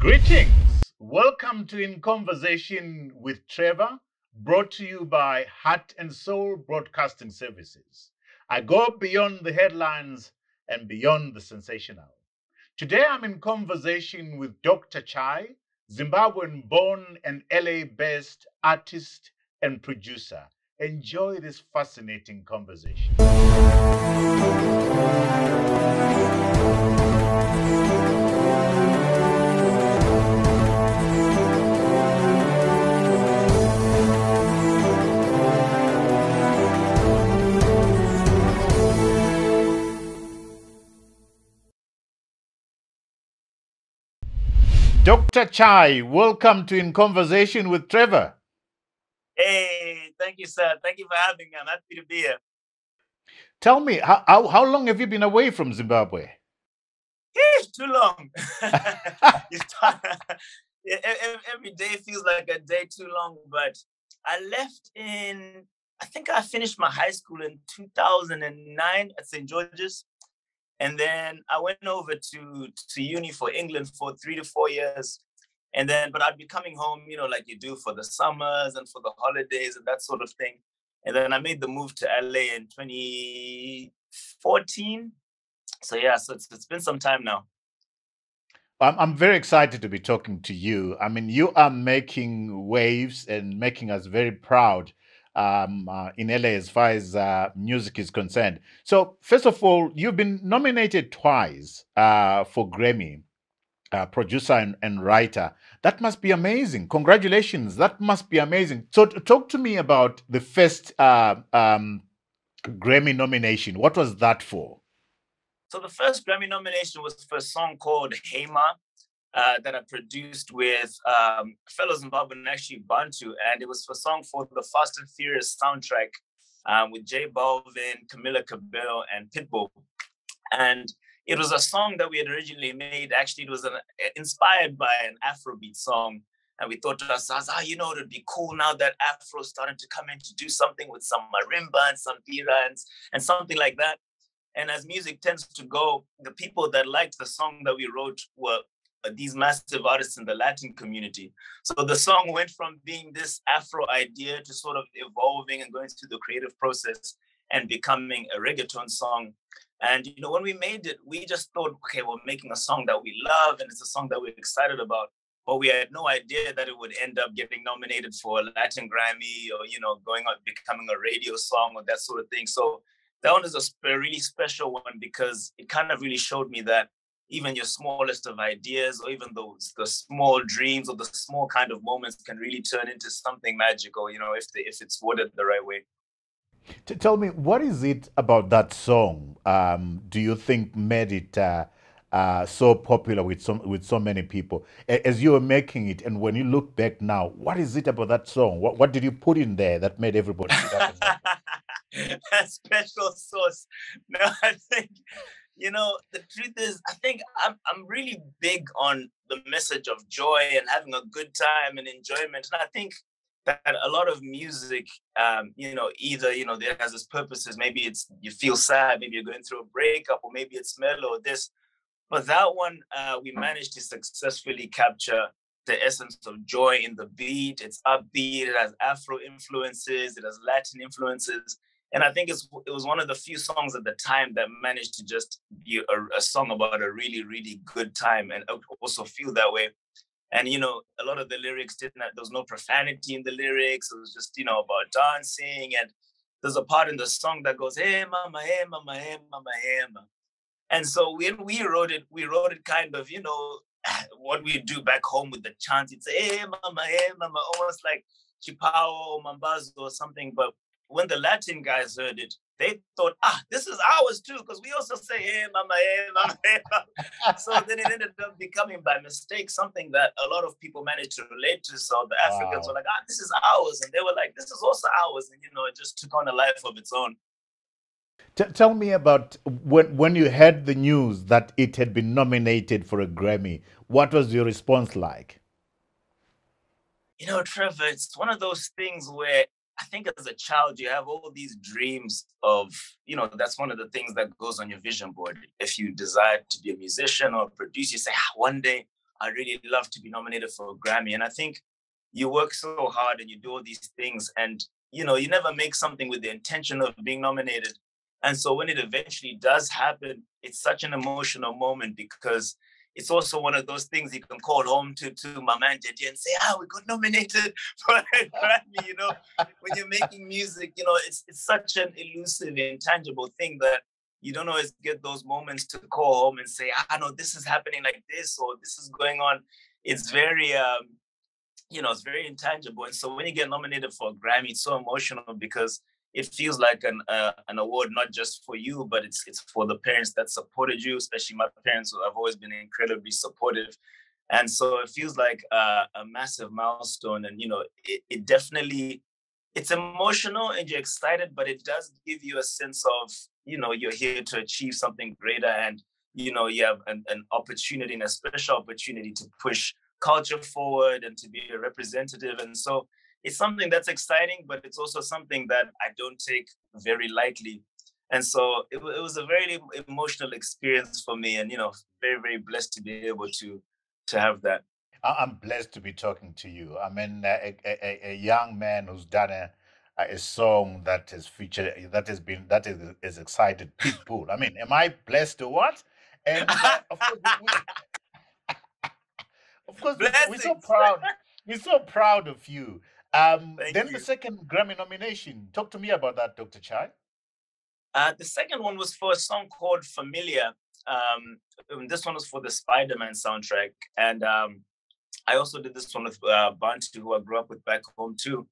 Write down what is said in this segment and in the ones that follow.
Greetings. Welcome to In Conversation with Trevor, brought to you by Heart and Soul Broadcasting Services. I go beyond the headlines and beyond the sensational. Today I'm in conversation with Dr. Chaii, Zimbabwean born and LA based artist and producer. Enjoy this fascinating conversation. Dr. Chaii, welcome to In Conversation with Trevor. Hey, thank you, sir. Thank you for having me. I'm happy to be here. Tell me, how long have you been away from Zimbabwe? Too long. You start- Every day feels like a day too long, but I left I think I finished my high school in 2009 at St. George's. And then I went over to uni for England for 3 to 4 years. But I'd be coming home, like you do for the summers and for the holidays and that sort of thing. And then I made the move to LA in 2014. So yeah, so it's been some time now. I'm very excited to be talking to you. I mean, you are making waves and making us very proud in LA as far as music is concerned. So, first of all, you've been nominated twice for Grammy, producer and writer. That must be amazing. Congratulations. That must be amazing. So, talk to me about the first Grammy nomination. What was that for? So the first Grammy nomination was for a song called Hey Ma that I produced with fellow Zimbabwean, actually Bantu, and it was a song for the Fast and Furious soundtrack with J Balvin, Camila Cabello, and Pitbull. And it was a song that we had originally made. Actually, it was inspired by an Afrobeat song. And we thought to ourselves, it would be cool now that Afro's starting to come in to do something with some marimba and some birans and something like that. And as music tends to go, the people that liked the song that we wrote were these massive artists in the Latin community. So the song went from being this Afro idea to sort of evolving and going through the creative process and becoming a reggaeton song. And, when we made it, we just thought, okay, we're making a song that we love and it's a song that we're excited about. But we had no idea that it would end up getting nominated for a Latin Grammy or, going on, becoming a radio song or that sort of thing. So that one is a really special one because it kind of really showed me that even your smallest of ideas or even the small dreams or the small kind of moments can really turn into something magical, if it's worded the right way. Tell me, what is it about that song? Do you think made it so popular with so many people as you were making it? And when you look back now, what is it about that song? What did you put in there that made everybody sit up and That special sauce. No, I think, the truth is, I think I'm really big on the message of joy and having a good time and enjoyment. And I think that a lot of music, either, there has its purposes. Maybe it's you feel sad, maybe you're going through a breakup, or maybe it's mellow or this. But that one, we managed to successfully capture the essence of joy in the beat. It's upbeat, it has Afro influences, it has Latin influences. And I think it was one of the few songs at the time that managed to just be a song about a really, really good time and also feel that way. And, a lot of the lyrics there was no profanity in the lyrics. It was just, about dancing. And there's a part in the song that goes, hey, mama, hey, mama, hey, mama, hey, mama. And so when we wrote it kind of, what we do back home with the chant. It's, hey, mama, almost like Chipao or Mambazo or something. But when the Latin guys heard it, they thought, this is ours too, because we also say, hey, mama, hey, mama, hey, mama. So then it ended up becoming by mistake something that a lot of people managed to relate to. So the Africans were like, this is ours. And they were like, this is also ours. And, it just took on a life of its own. Tell me about when you heard the news that it had been nominated for a Grammy. What was your response like? Trevor, it's one of those things where I think as a child, you have all these dreams of, that's one of the things that goes on your vision board. If you desire to be a musician or a producer, you say, one day I really love to be nominated for a Grammy. And I think you work so hard and you do all these things, and you know, you never make something with the intention of being nominated. And so when it eventually does happen, it's such an emotional moment, because it's also one of those things you can call home to my man Didi and say, we got nominated for a Grammy. You know, when you're making music, you know, it's such an elusive, intangible thing that you don't always get those moments to call home and say, no, this is happening like this, or this is going on. It's very, you know, it's very intangible. And so when you get nominated for a Grammy, it's so emotional, because it feels like an award, not just for you, but it's for the parents that supported you, especially my parents, who have always been incredibly supportive. And so it feels like a massive milestone. And, you know, it definitely, it's emotional and you're excited, but it does give you a sense of, you know, you're here to achieve something greater. And, you know, you have an opportunity, and a special opportunity, to push culture forward and to be a representative. And so it's something that's exciting, but it's also something that I don't take very lightly. And so it was a very emotional experience for me, and, you know, very, very blessed to be able to have that. I'm blessed to be talking to you. I mean, a young man who's done a song that is featured, that is excited Pitbull. I mean, am I blessed or what? And of course, we're so Blessings. proud. We're so proud of you. Thank Then the you. second Grammy nomination. Talk to me about that, Dr. Chaii. The second one was for a song called Familiar. This one was for the SpiderMan soundtrack. And I also did this one with Bantu, who I grew up with back home too.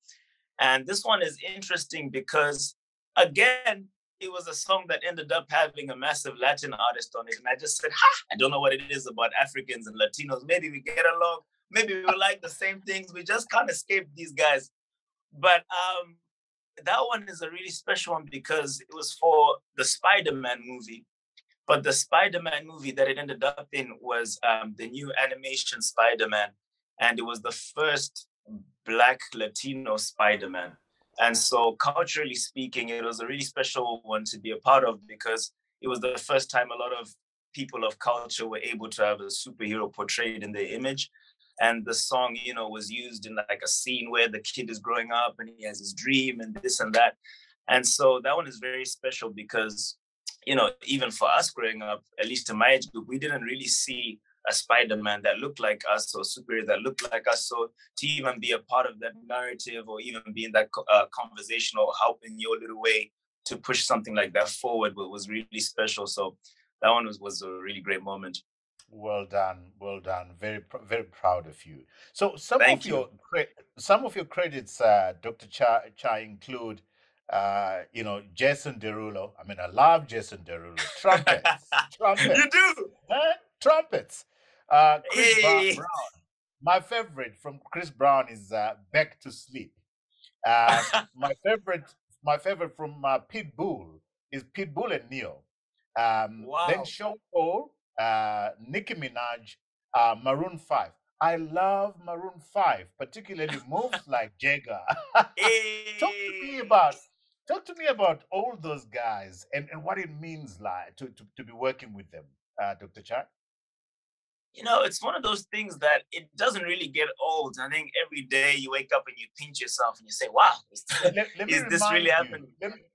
And this one is interesting because, again, it was a song that ended up having a massive Latin artist on it. And I just said, I don't know what it is about Africans and Latinos. Maybe we get along. Maybe we like the same things. We just can't escape these guys. But that one is a really special one because it was for the Spider-Man movie. But the Spider-Man movie that it ended up in was the new animation Spider-Man. And it was the first Black Latino Spider-Man. And so culturally speaking, it was a really special one to be a part of, because it was the first time a lot of people of culture were able to have a superhero portrayed in their image. And the song, you know, was used in like a scene where the kid is growing up and he has his dream and this and that. And so that one is very special because, you know, even for us growing up, at least in my age group, we didn't really see a Spider-Man that looked like us, or superhero that looked like us. So to even be a part of that narrative, or even be in that conversation, or help in your little way to push something like that forward, was really special. So that one was a really great moment. Well done, well done. Very proud of you. So Thank you. some of your credits, Dr. Chaii, include, you know, Jason Derulo. I mean, I love Jason Derulo. You Trumpets, do. trumpets. Chris Hey. Brown. My favorite from Chris Brown is "Back to Sleep." My favorite from Pitbull is Pitbull and Neo. Then Wow. Sean Paul, Nicki Minaj, Maroon 5. I love Maroon 5, particularly moves like Jagger. talk to me Hey. about talk to me about all those guys, and what it means like to be working with them, Dr. Chaii. You know, it's one of those things that it doesn't really get old. I think every day you wake up and you pinch yourself and you say, wow, Let me is this really remind you. happening?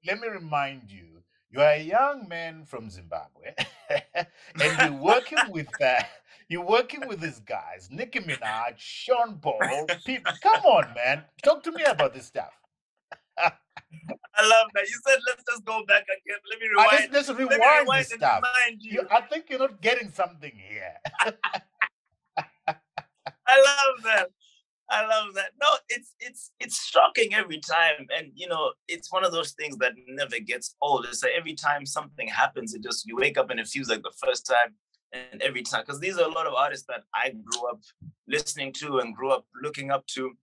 Let me remind you. You are a young man from Zimbabwe, and you're working with these guys, Nicki Minaj, Sean Paul. Come on, man, talk to me about this stuff. I love that. You said, let's just go back again. Let me Let's rewind. Let me rewind rewind this and stuff. remind you. I think you're not getting something here. I love that. I love that. No, it's shocking every time. And you know, it's one of those things that never gets old. It's like every time something happens, it just, you wake up and it feels like the first time. And every time, because these are a lot of artists that I grew up listening to and grew up looking up to.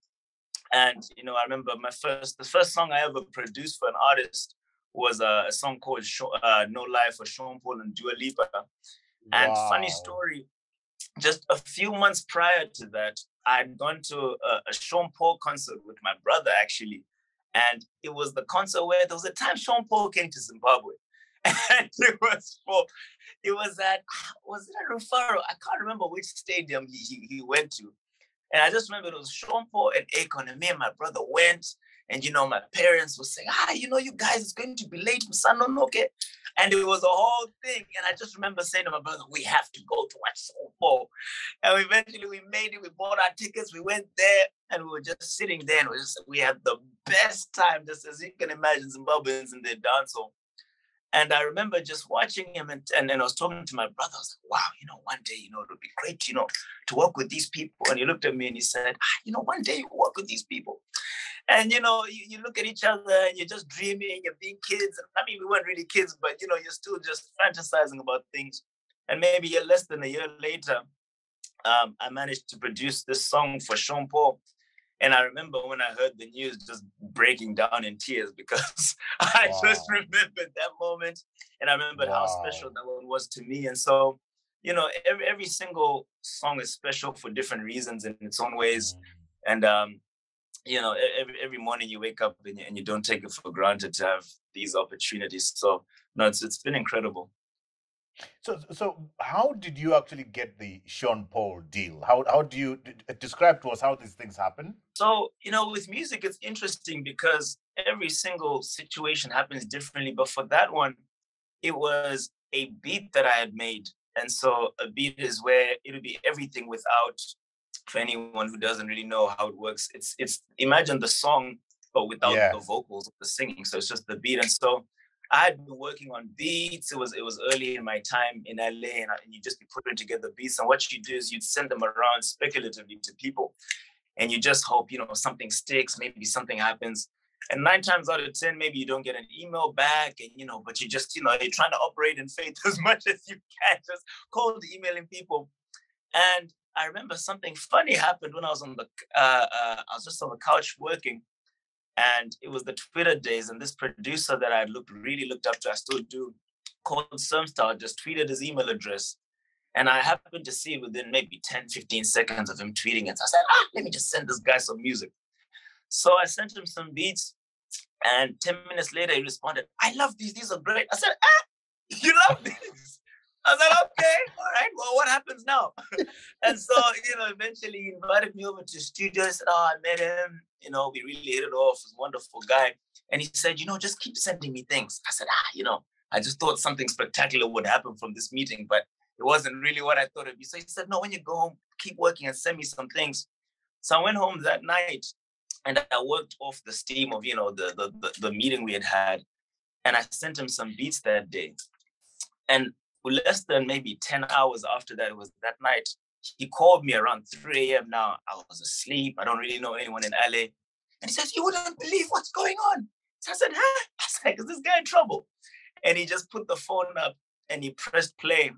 And you know, I remember the first song I ever produced for an artist was a song called "No Life" for Sean Paul and Dua Lipa. And funny Wow. story, just a few months prior to that, I'd gone to a Sean Paul concert with my brother actually, and it was the concert where there was a time Sean Paul came to Zimbabwe, And it was at Rufaro? I can't remember which stadium he went to. And I just remember it was Sean Paul and Akon, and me and my brother went. And my parents were saying, you guys, it's going to be late, son, okay. And it was a whole thing. And I just remember saying to my brother, we have to go to watch Sean Paul. And eventually we made it. We bought our tickets. We went there, and we were just sitting there, and we had the best time, just as you can imagine, Zimbabweans in their dance hall. And I remember just watching him, and I was talking to my brother. I was like, wow, one day, it would be great, to work with these people. And he looked at me and he said, one day you work with these people. And, you look at each other and you're just dreaming, you're being kids. I mean, we weren't really kids, but, you're still just fantasizing about things. And maybe less than a year later, I managed to produce this song for Sean Paul. And I remember when I heard the news, just breaking down in tears, because I just remembered that moment. And I remembered how special that one was to me. And so, every single song is special for different reasons in its own ways. And, every morning you wake up and you don't take it for granted to have these opportunities. So, no, it's been incredible. So how did you actually get the Sean Paul deal? How do you describe to us how these things happen? So, with music, it's interesting because every single situation happens differently. But for that one, it was a beat that I had made. And so a beat is where it would be everything without, for anyone who doesn't really know how it works, it's imagine the song, but without the vocals, the singing. So it's just the beat. And so I had been working on beats. It was early in my time in LA, and you just be putting together beats. And what you do is you'd send them around speculatively to people, and you just hope something sticks, maybe something happens. And 9 times out of 10, maybe you don't get an email back, and but you just you're trying to operate in faith as much as you can, just cold emailing people. And I remember something funny happened when I was I was just on the couch working. And it was the Twitter days, and this producer that I really looked up to, I still do, called Sermstar, just tweeted his email address. And I happened to see within maybe 10, 15 seconds of him tweeting it. So I said, let me just send this guy some music. So I sent him some beats, and 10 minutes later, he responded, I love these. These are great. I said, you love these? I was like, okay, all right, well, what happens now? And so, eventually he invited me over to the studio. I said, I met him, we really hit it off. He's a wonderful guy. And he said, just keep sending me things. I said, I just thought something spectacular would happen from this meeting, but it wasn't really what I thought it'd be. So he said, no, when you go home, keep working and send me some things. So I went home that night, and I worked off the steam of, the meeting we had. And I sent him some beats that day. And less than maybe 10 hours after that, it was that night, he called me around 3 a.m. Now, I was asleep. I don't really know anyone in LA. And he says, you wouldn't believe what's going on. So I said, huh? I was like, is this guy in trouble? And he just put the phone up and he pressed play.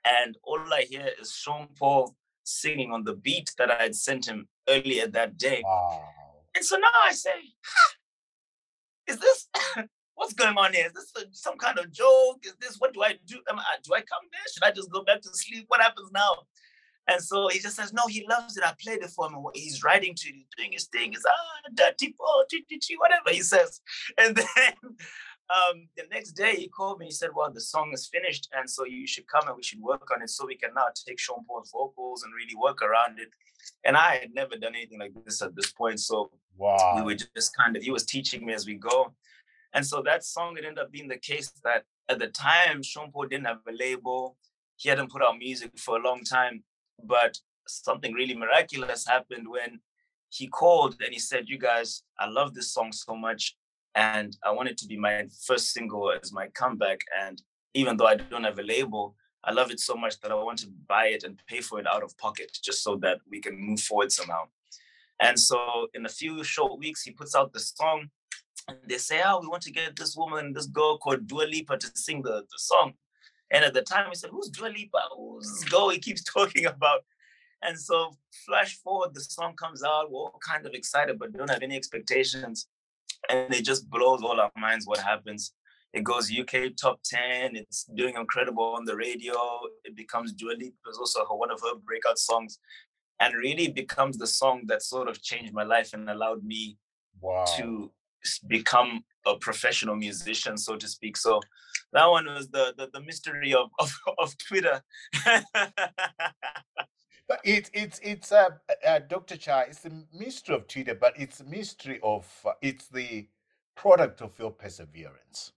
And all I hear is Sean Paul singing on the beat that I had sent him earlier that day. Wow. And so now I say, is this... what's going on here? Is this some kind of joke? Is this, what do I do? Do I come there? Should I just go back to sleep? What happens now? And so he just says, no, he loves it. I played it for him. He's writing to it. He's doing his thing. He's, dirty Paul, whatever he says. And then the next day he called me. He said, well, the song is finished. And so you should come and we should work on it so we can now take Sean Paul's vocals and really work around it. And I had never done anything like this at this point. So we were just he was teaching me as we go. And so that song, it ended up being the case that at the time, Sean Paul didn't have a label. He hadn't put out music for a long time. But something really miraculous happened when he called and he said, you guys, I love this song so much. And I want it to be my first single as my comeback. And even though I don't have a label, I love it so much that I want to buy it and pay for it out of pocket, just so that we can move forward somehow. And so in a few short weeks, he puts out the song. And they say, we want to get this girl called Dua Lipa to sing the song. And at the time, we said, who's Dua Lipa? Who's this girl he keeps talking about? And so flash forward, the song comes out. We're all kind of excited, but don't have any expectations. And it just blows all our minds what happens. It goes UK top 10. It's doing incredible on the radio. It becomes Dua Lipa's also one of her breakout songs. And really becomes the song that sort of changed my life and allowed me to become a professional musician, so to speak. So that one was the mystery of Twitter. But it's Dr. Chaii, it's the mystery of Twitter, but it's a mystery of it's the product of your perseverance,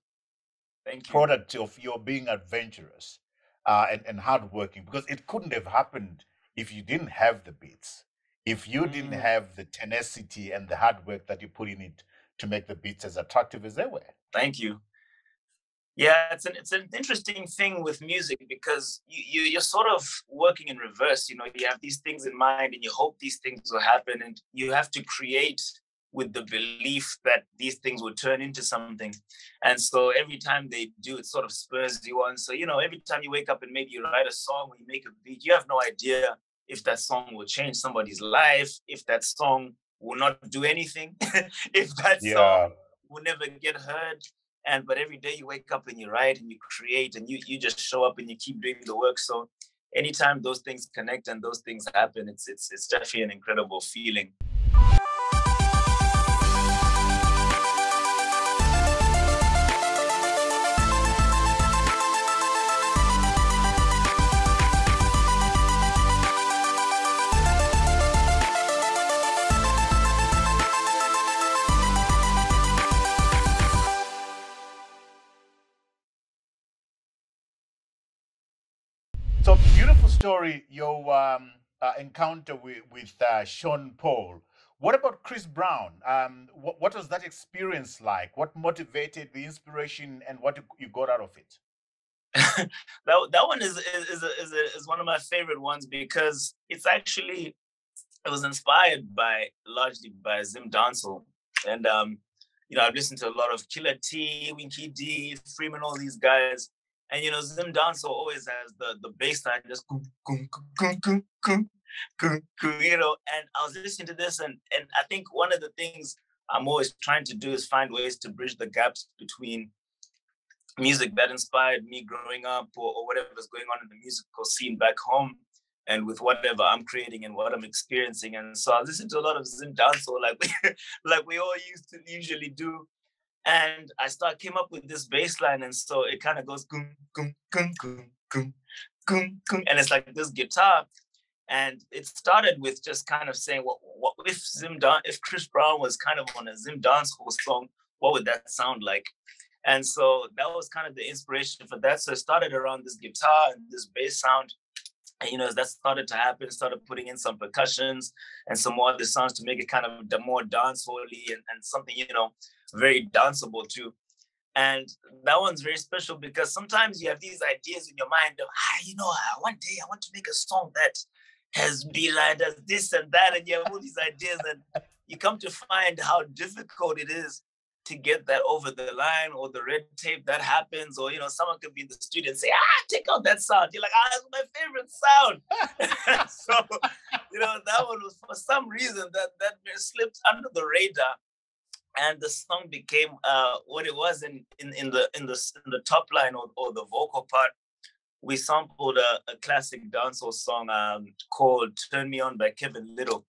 Thank you. product of your being adventurous and hardworking, because it couldn't have happened if you didn't have the beats, if you didn't have the tenacity and the hard work that you put in it to make the beats as attractive as they were. Thank you. Yeah, it's an interesting thing with music because you're sort of working in reverse. You know, you have these things in mind and you hope these things will happen, and you have to create with the belief that these things will turn into something. And so every time they do, it sort of spurs you on. So, you know, every time you wake up and maybe you write a song or you make a beat, you have no idea if that song will change somebody's life, if that song will not do anything, if that Yeah. song will never get heard. And but every day you wake up and you write and you create and you just show up and you keep doing the work. So anytime those things connect and those things happen, it's definitely an incredible feeling. So beautiful story, your encounter with Sean Paul. What about Chris Brown? What was that experience like? What motivated the inspiration and what you got out of it? That one is one of my favorite ones because it was inspired by largely by Zim Dancehall. And you know, I've listened to a lot of Killer T, Winky D, Freeman, all these guys. And you know, Zim Dancehall always has the bass line just you know, and I was listening to this and I think one of the things I'm always trying to do is find ways to bridge the gaps between music that inspired me growing up or whatever's going on in the musical scene back home and with whatever I'm creating and what I'm experiencing. And so I listen to a lot of Zim dancehall like like we all used to usually do. And came up with this bass line, and so it kind of goes gung, gung, gung, gung, gung, gung, gung, and it's like this guitar. And it started with just kind of saying, what if Chris Brown was kind of on a Zim dancehall song, what would that sound like? And so that was kind of the inspiration for that. So it started around this guitar and this bass sound. And, you know, as that started to happen, started putting in some percussions and some more other sounds to make it kind of the more dancehall-y and something, you know, very danceable too. And that one's very special because sometimes you have these ideas in your mind of, you know, one day I want to make a song that has beeline, does this and that, and you have all these ideas, and you come to find how difficult it is to get that over the line, or the red tape that happens, or you know, someone could be in the studio and say, take out that sound. You're like, that's my favorite sound. So, you know, that one was, for some reason, that slipped under the radar, and the song became what it was in the top line or the vocal part. We sampled a classic dancehall song called "Turn Me On" by Kevin Little,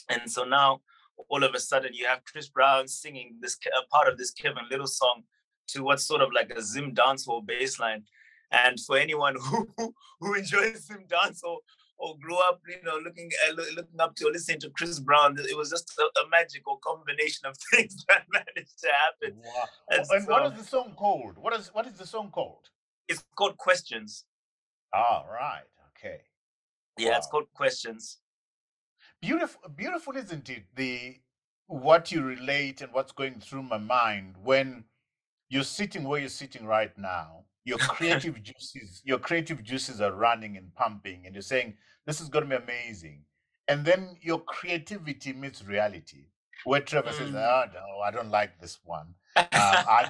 and so now all of a sudden you have Chris Brown singing this part of this Kevin Little song to what's sort of like a Zim dancehall bass line. And for anyone who enjoys Zim dancehall or grew up, you know, looking up to or listening to Chris Brown, it was just a magical combination of things that managed to happen. Wow. And so, what is the song called? What is the song called? It's called Questions. Oh, right. Okay. Yeah, wow. It's called Questions. Beautiful, isn't it? What you relate and what's going through my mind when you're sitting where you're sitting right now. Your creative juices are running and pumping, and you're saying this is going to be amazing. And then your creativity meets reality, where Trevor says, "Oh no, I don't like this one. I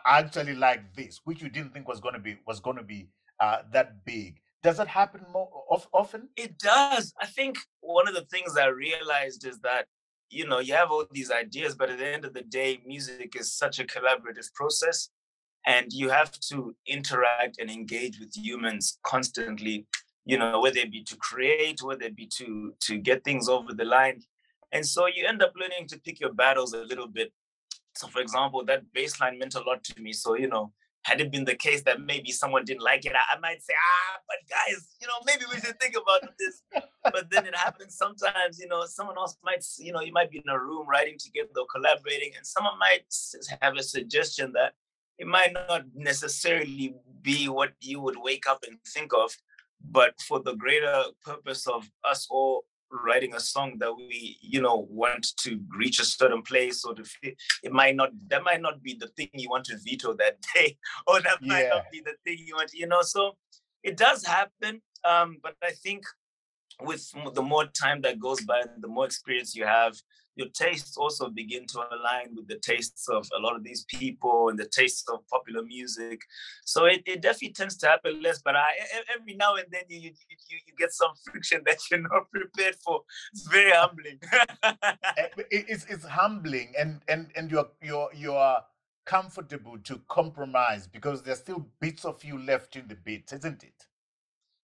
actually like this," which you didn't think was going to be that big. Does that happen more often? It does. I think one of the things I realized is that, you know, you have all these ideas, but at the end of the day, music is such a collaborative process, and you have to interact and engage with humans constantly, you know, whether it be to create, whether it be to get things over the line. And so you end up learning to pick your battles a little bit. So for example, that bass line meant a lot to me. So, you know, had it been the case that maybe someone didn't like it, I might say, but guys, maybe we should think about this. But then it happens sometimes, someone else might, you might be in a room writing together or collaborating, and someone might have a suggestion that it might not necessarily be what you would wake up and think of, but for the greater purpose of us all writing a song that we, want to reach a certain place or to fit, that might not be the thing you want to veto that day, or that might not be the thing you want, so it does happen. But I think with the more time that goes by, the more experience you have, your tastes also begin to align with the tastes of a lot of these people and the tastes of popular music. So it definitely tends to happen less, but every now and then you get some friction that you're not prepared for. It's very humbling. It's humbling, and you're comfortable to compromise because there's still bits of you left in the beat, isn't it?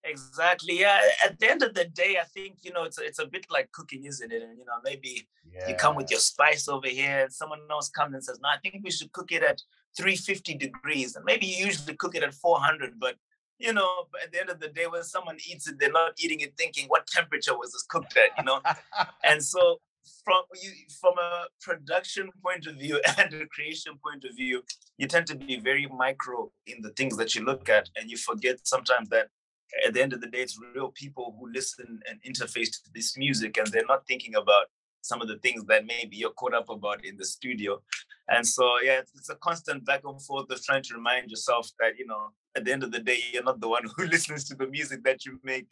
Exactly. Yeah. At the end of the day, I think, it's a bit like cooking, isn't it? And, maybe you come with your spice over here and someone else comes and says, no, I think we should cook it at 350 degrees. And maybe you usually cook it at 400. But, at the end of the day, when someone eats it, they're not eating it thinking, what temperature was this cooked at, And so from a production point of view and a creation point of view, you tend to be very micro in the things that you look at. And you forget sometimes that at the end of the day, it's real people who listen and interface to this music, and they're not thinking about some of the things that maybe you're caught up about in the studio. And so, it's a constant back and forth of trying to remind yourself that, at the end of the day, you're not the one who listens to the music that you make.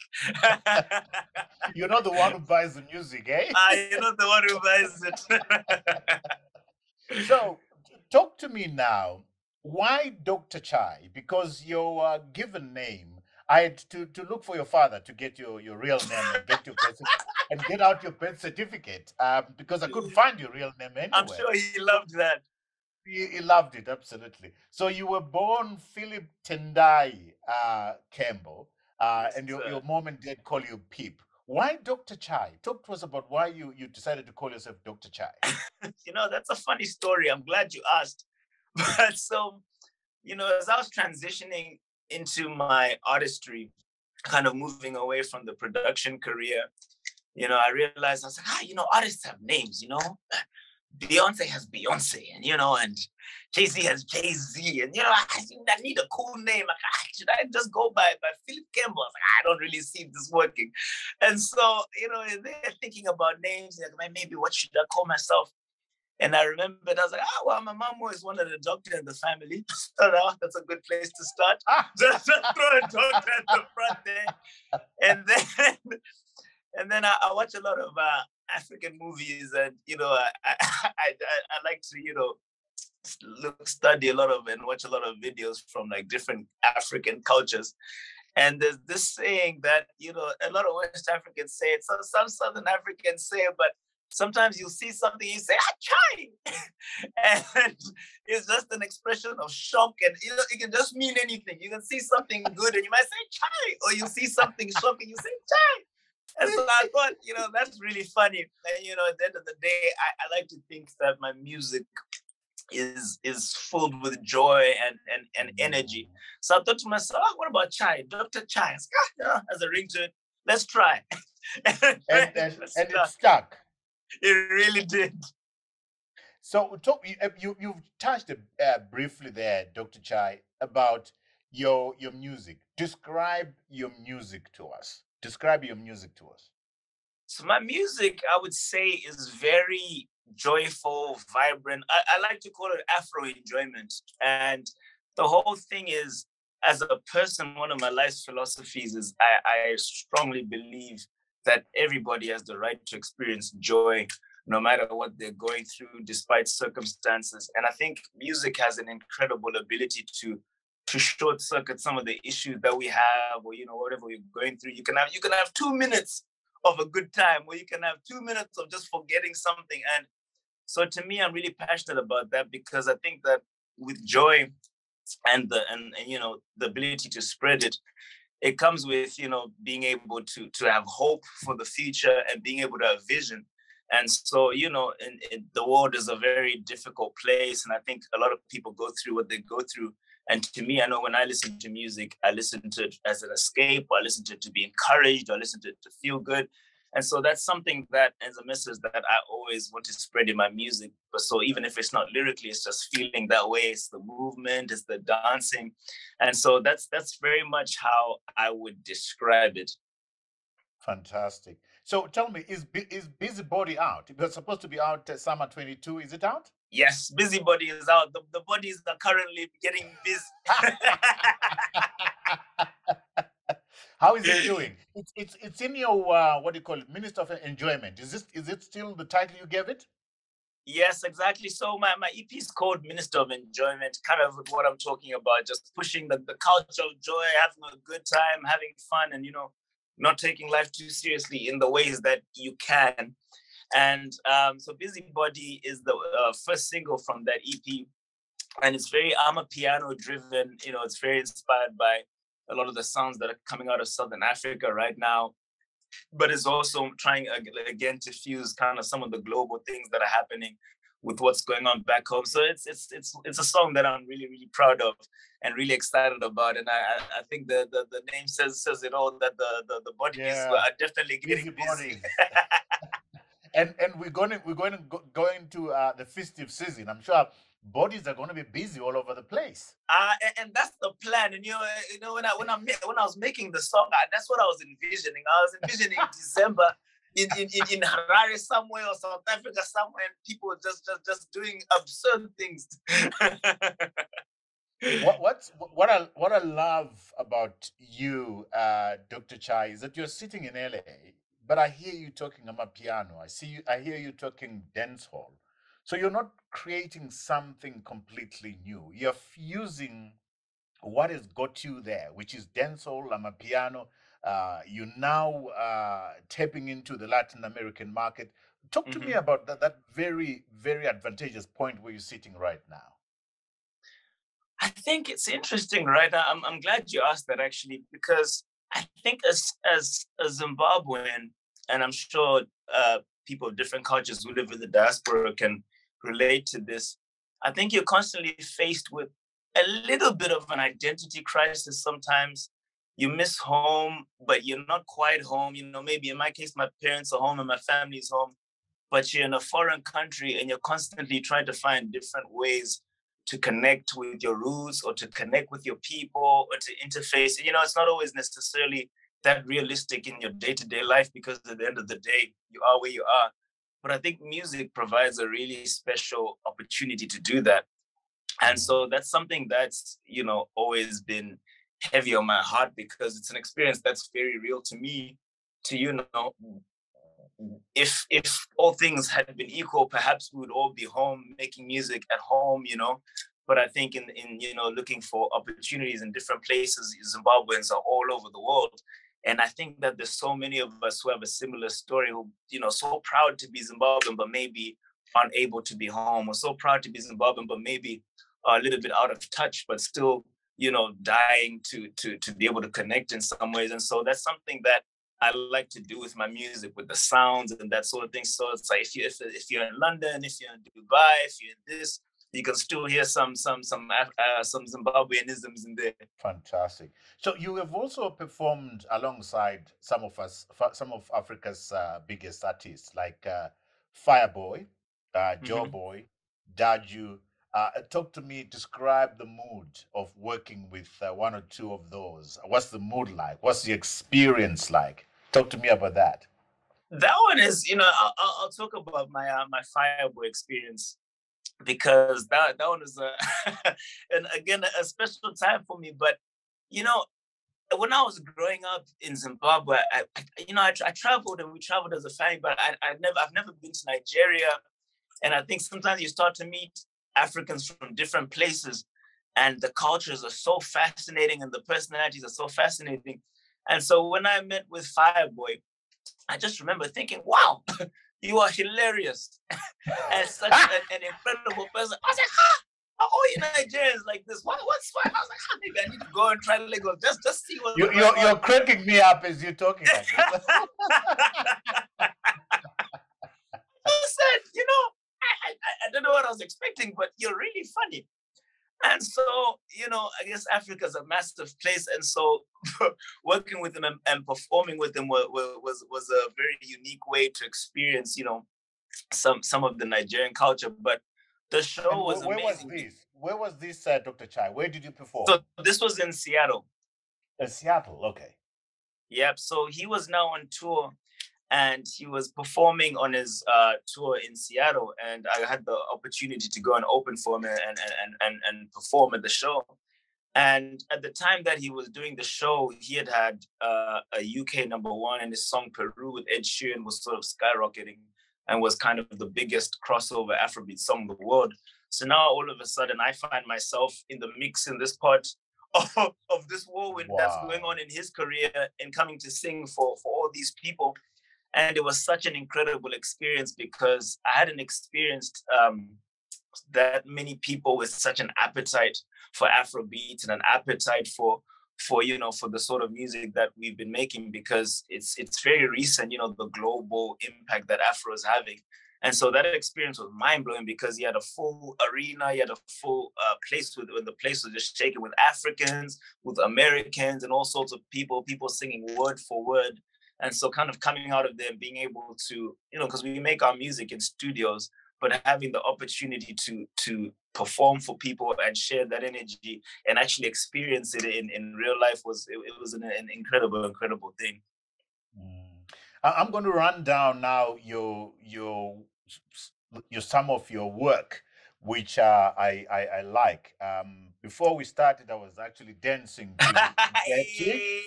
You're not the one who buys the music, eh? You're not the one who buys it. So, talk to me now. Why Dr. Chaii? Because your given name, I had to look for your father to get your real name and get your birth and get out your birth certificate because I couldn't find your real name anywhere. I'm sure he loved that. He loved it, absolutely. So you were born Phillip Kembo, Yes, and your mom and dad call you Pip. Why Dr. Chaii? Talk to us about why you decided to call yourself Dr. Chaii. That's a funny story. I'm glad you asked. But so, as I was transitioning into my artistry, kind of moving away from the production career, I realized I was like, artists have names, Beyonce has Beyonce, and Jay-Z has Jay-Z, and I need a cool name. Like, should I just go by Phillip Kembo? I was like, I don't really see this working. And so, they're thinking about names, like, maybe what should I call myself? And I remembered, I was like, well, my mom always wanted a doctor in the family. So that's a good place to start. Just throw a doctor at the front there. And then I watch a lot of African movies, and, I like to, study a lot of and watch a lot of videos from like different African cultures. And there's this saying that, a lot of West Africans say it, some Southern Africans say it, but sometimes you'll see something, you say, Chaii. And it's just an expression of shock. And, it can just mean anything. You can see something good and you might say Chaii. Or you see something shocking, you say Chaii. And so I thought, that's really funny. And, at the end of the day, I like to think that my music is filled with joy and energy. So I thought to myself, what about Chaii? Dr. Chaii. As a ring to it, let's try. and it stuck. It really did. So you've touched briefly there, Dr. Chaii, about your music. Describe your music to us. So my music, I would say, is very joyful, vibrant. I like to call it Afro enjoyment. And the whole thing is, as a person, one of my life's philosophies is I strongly believe that everybody has the right to experience joy, no matter what they're going through, despite circumstances. And I think music has an incredible ability to short circuit some of the issues that we have, or whatever we're going through. You can have 2 minutes of a good time, or you can have 2 minutes of just forgetting something. And so to me, I'm really passionate about that, because I think that with joy and the ability to spread it, it comes with, being able to have hope for the future and being able to have vision. And so, the world is a very difficult place. And I think a lot of people go through what they go through. And to me, I know when I listen to music, I listen to it as an escape, or I listen to it to be encouraged, or I listen to it to feel good. And so that's something that, as a message that I always want to spread in my music. But so even if it's not lyrically, it's just feeling that way. It's the movement, it's the dancing. And so that's very much how I would describe it. Fantastic. So tell me, is Busybody out? It was supposed to be out summer 22. Is it out? Yes, Busybody is out. The bodies are currently getting busy. How is it doing? It's in your what do you call it? Minister of Enjoyment. Is it still the title you gave it? Yes, exactly. So my EP is called Minister of Enjoyment, kind of what I'm talking about, just pushing the culture of joy, having a good time, having fun, and not taking life too seriously in the ways that you can. And so Busybody is the first single from that EP. And it's very piano driven. It's very inspired by a lot of the sounds that are coming out of Southern Africa right now. But it's also trying, again, to fuse kind of some of the global things that are happening with what's going on back home. So it's a song that I'm really, really proud of and really excited about. And I think the name says it all, that the bodies are definitely getting busy. And we're going to go into the festive season. I'm sure bodies are going to be busy all over the place. And that's the plan. And when I was making the song, that's what I was envisioning. I was envisioning December in Harare somewhere, or South Africa somewhere, and people just doing absurd things. What I love about you, Dr. Chaii, is that you're sitting in LA, but I hear you talking about piano. I hear you talking dancehall. So you're not creating something completely new. You're fusing what has got you there, which is dancehall, piano. You're now tapping into the Latin American market. Talk to me about that very, very advantageous point where you're sitting right now. I think it's interesting, right? I'm glad you asked that, actually, because I think as a Zimbabwean, and I'm sure people of different cultures who live in the diaspora can relate to this, I think you're constantly faced with a little bit of an identity crisis sometimes. You miss home, but you're not quite home. Maybe in my case, my parents are home and my family's home, but you're in a foreign country and you're constantly trying to find different ways to connect with your roots, or to connect with your people, or to interface. It's not always necessarily that realistic in your day-to-day life, because at the end of the day, you are where you are. But I think music provides a really special opportunity to do that. And so that's something that's, always been heavy on my heart, because it's an experience that's very real to me. If all things had been equal, perhaps we would all be home making music at home, But I think in looking for opportunities in different places, Zimbabweans are all over the world. And I think that there's so many of us who have a similar story, who, so proud to be Zimbabwean, but maybe aren't able to be home, or so proud to be Zimbabwean, but maybe are a little bit out of touch, but still, dying to be able to connect in some ways. And so that's something that I like to do with my music, with the sounds and that sort of thing. So it's like if you're in London, if you're in Dubai, if you're in this, you can still hear some Zimbabweanisms in there. Fantastic. So you have also performed alongside some of Africa's biggest artists, like Fireboy, Joe Boy, Daju. Talk to me. Describe the mood of working with one or two of those. What's the mood like? What's the experience like? Talk to me about that. That one is, I'll talk about my Fireboy experience, because that one is and again, a special time for me. But when I was growing up in Zimbabwe, I traveled, and we traveled as a family, but I've never been to Nigeria. And I think sometimes you start to meet Africans from different places, and the cultures are so fascinating, and the personalities are so fascinating. And so when I met with Fireboy, I just remember thinking, wow, you are hilarious and such an incredible person. I was like, are all you Nigerians like this? What's fun? I was like, maybe I need to go and try to Lagos, just see what you're cracking me up as you're talking like this. I said, I don't know what I was expecting, but you're really funny. And so, I guess Africa's a massive place. And so working with them and performing with them was a very unique way to experience, some of the Nigerian culture. But the show And was where was amazing. this? Where was this, Dr. Chaii? Where did you So perform? this was in Seattle. Seattle. Okay. Yep. So he was now on tour and he was performing on his tour in Seattle, and I had the opportunity to go and open for him and perform at the show. And at the time that he was doing the show, he had a UK #1, and his song Peru with Ed Sheeran was sort of skyrocketing and was kind of the biggest crossover Afrobeat song in the world. So now all of a sudden I find myself in the mix in this part of this whirlwind that's going Wow. on in his career and coming to sing for all these people. And it was such an incredible experience because I hadn't experienced that many people with such an appetite for Afrobeat and an appetite for the sort of music that we've been making, because it's very recent, the global impact that Afro is having. And so that experience was mind blowing because he had a full arena, he had a full place when the place was just shaking with Africans, with Americans, and all sorts of people singing word for word. And so, kind of coming out of there, being able to, because we make our music in studios, but having the opportunity to perform for people and share that energy and actually experience it in real life it was an incredible thing. Mm. I'm going to run down now your some of your work, which I like. Before we started, I was actually dancing to Dirty,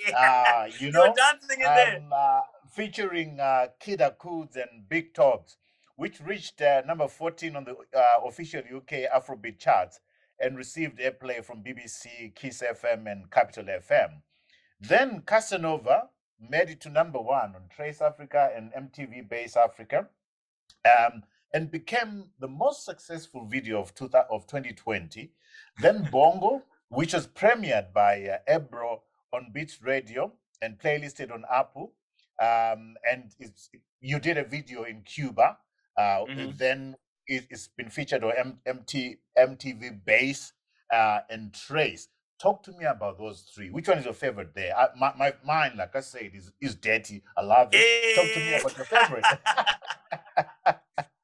You were dancing in there. featuring Kid Akuds and Big Togs, which reached number 14 on the official UK Afrobeat charts and received airplay from BBC, Kiss FM, and Capital FM. Then Casanova made it to #1 on Trace Africa and MTV Base Africa, and became the most successful video of 2020. Then Bongo, which was premiered by Ebro on Beats Radio and playlisted on Apple. And you did a video in Cuba. Mm-hmm. Then it's been featured on MTV Base and Trace. Talk to me about those three. Which one is your favorite there? Mine, like I said, is Dirty. I love it. Talk to me about your favorite.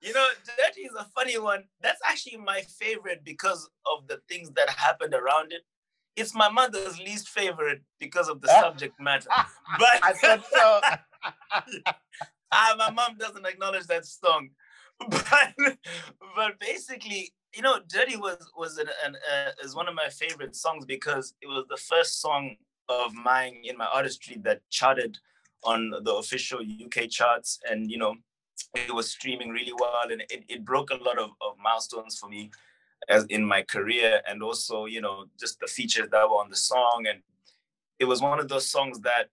Dirty is a funny one. That's actually my favorite because of the things that happened around it. It's my mother's least favorite because of the subject matter. But I thought so. my mom doesn't acknowledge that song. But basically, Dirty is one of my favorite songs because it was the first song of mine in my artistry that charted on the official UK charts, and it was streaming really well, and it broke a lot of milestones for me as in my career, and also just the features that were on the song. And it was one of those songs that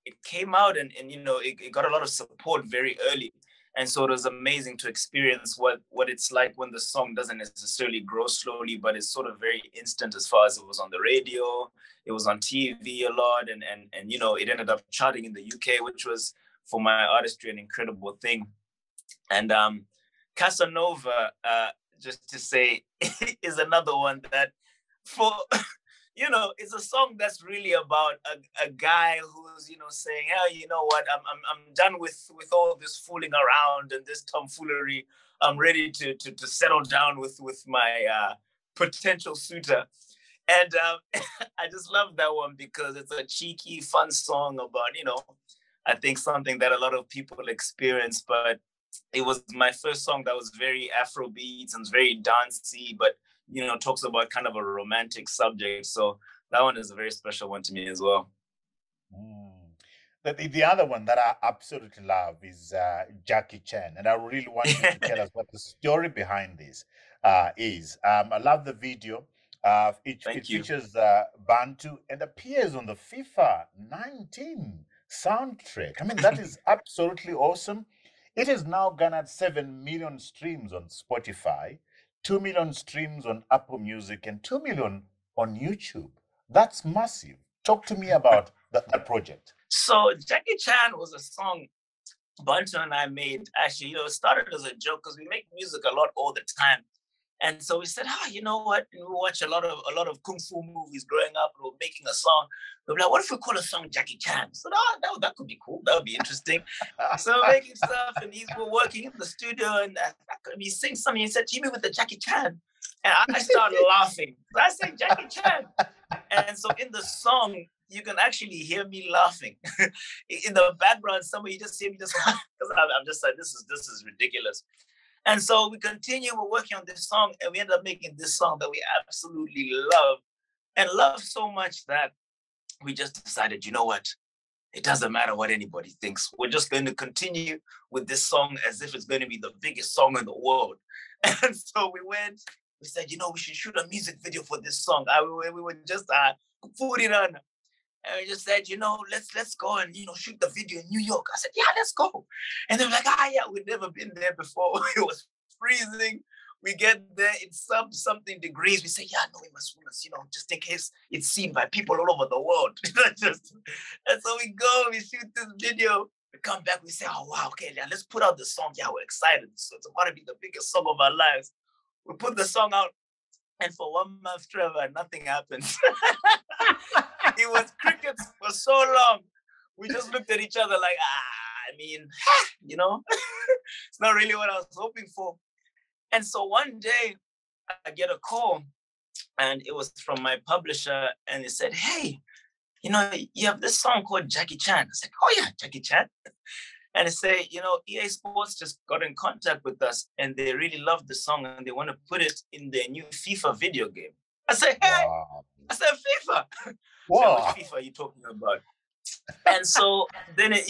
it came out and it got a lot of support very early. And so it was amazing to experience what it's like when the song doesn't necessarily grow slowly, but it's sort of very instant as far as it was on the radio, it was on TV a lot, and it ended up charting in the UK, which was for my artistry an incredible thing. And Casanova, just to say, is another one that for it's a song that's really about a guy who's saying, "Hey, you know what? I'm done with all this fooling around and this tomfoolery. I'm ready to settle down with my potential suitor." And I just love that one because it's a cheeky, fun song about I think something that a lot of people experience, but it was my first song that was very Afro beats and very dancey, but talks about kind of a romantic subject. So that one is a very special one to me as well. The other one that I absolutely love is Jackie Chan, and I really want you to tell us what the story behind this is. I love the video. It features Bantu and appears on the FIFA 19 soundtrack. I mean, that is absolutely awesome. It has now garnered 7 million streams on Spotify, 2 million streams on Apple Music, and 2 million on YouTube. That's massive. Talk to me about that project. So Jackie Chan was a song Bantu and I made. Actually, it started as a joke because we make music a lot all the time. And so we said, you know what? And we watch a lot of kung fu movies growing up, and we're making a song. We're like, what if we call a song Jackie Chan? So that could be cool. That would be interesting. So we're making stuff, and we're working in the studio, and he sings something. He said, "Jimmy with the Jackie Chan," and I started laughing. So I said, "Jackie Chan," and so in the song, you can actually hear me laughing. In the background, somewhere you just hear me just because I'm just like, this is ridiculous. And so we continue, we're working on this song, and we end up making this song that we absolutely love, and love so much that we just decided, you know what? It doesn't matter what anybody thinks. We're just going to continue with this song as if it's going to be the biggest song in the world. And so we said, we should shoot a music video for this song. We were just put it on. And we just said, let's go and, shoot the video in New York. I said, yeah, let's go. And they were like, yeah, we've never been there before. It was freezing. We get there, it's something degrees. We say, yeah, no, we must, just in case it's seen by people all over the world. And so we go, we shoot this video. We come back, we say, oh, wow, okay, let's put out the song. Yeah, we're excited. So it's about to be the biggest song of our lives. We put the song out. And for 1 month, Trevor, nothing happened. It was crickets for so long. We just looked at each other like, it's not really what I was hoping for. And so one day I get a call, and it was from my publisher, and he said, hey, you have this song called Jackie Chan. I said, oh yeah, Jackie Chan. And they say, EA Sports just got in contact with us, and they really love the song, and they want to put it in their new FIFA video game. I said, hey, wow. I said, FIFA. Wow. So which FIFA are you talking about? And so then, I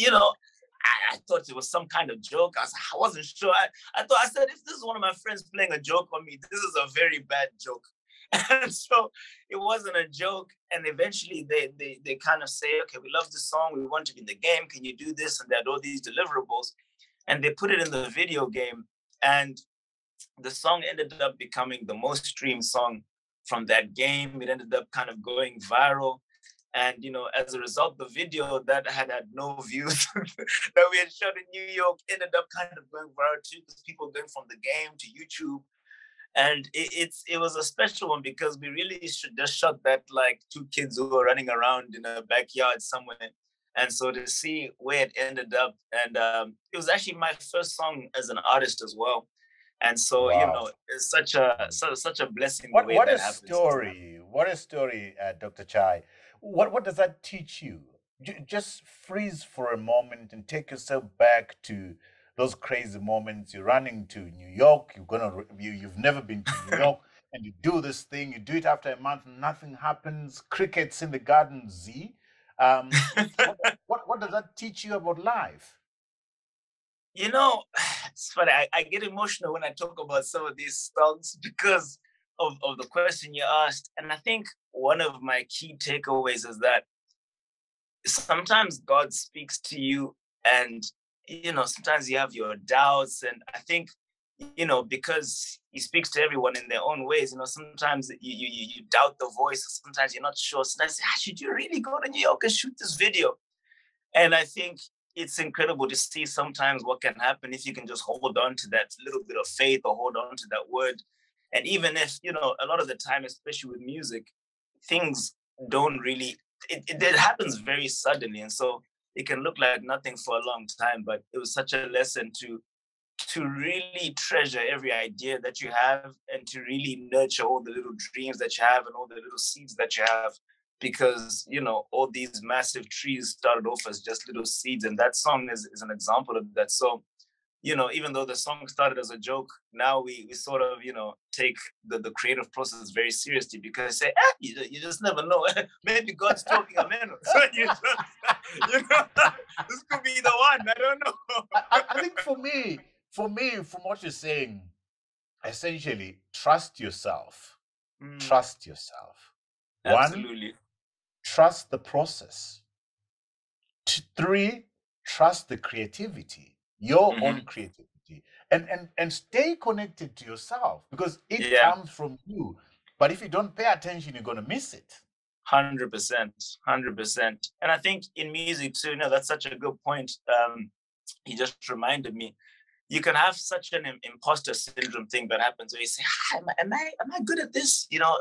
thought it was some kind of joke. I wasn't sure. I said, if this is one of my friends playing a joke on me, this is a very bad joke. And so it wasn't a joke. And eventually they kind of say, okay, we love this song. We want to be in the game. Can you do this? And they had all these deliverables. And they put it in the video game. And the song ended up becoming the most streamed song from that game. It ended up kind of going viral. And, as a result, the video that had no views that we had shot in New York ended up kind of going viral too, because people going from the game to YouTube. And it was a special one because we really just shot that like two kids who were running around in a backyard somewhere. And so to see where it ended up, and it was actually my first song as an artist as well. And so, wow. It's such a blessing. What a story. What a story, Dr. Chaii. What does that teach you? Just freeze for a moment and take yourself back to those crazy moments. You're running to New York. You've never been to New York, and you do this thing. You do it after a month. Nothing happens. Crickets in the garden. What does that teach you about life? It's funny. I get emotional when I talk about some of these songs because of the question you asked. And I think one of my key takeaways is that sometimes God speaks to you, and, sometimes you have your doubts. And I think, because he speaks to everyone in their own ways, sometimes you doubt the voice. Sometimes you're not sure. Sometimes, should you really go to New York and shoot this video? And I think it's incredible to see sometimes what can happen if you can just hold on to that little bit of faith or hold on to that word. And even if, a lot of the time, especially with music, things don't really, it happens very suddenly. And so it can look like nothing for a long time, but it was such a lesson to really treasure every idea that you have, and to really nurture all the little dreams that you have and all the little seeds that you have. Because, all these massive trees started off as just little seeds. And that song is an example of that. So, even though the song started as a joke, now we sort of, take the creative process very seriously, because say, you just never know. Maybe God's talking a man. So this could be the one. I don't know. I think for me, from what you're saying, essentially, trust yourself. Trust yourself. Absolutely. 1, trust the process. 3, trust the creativity, your own creativity, and stay connected to yourself, because it comes from you. But if you don't pay attention, you're going to miss it. 100%. And I think in music too, that's such a good point. You just reminded me. you can have such an imposter syndrome thing that happens where you say, am I good at this? You know,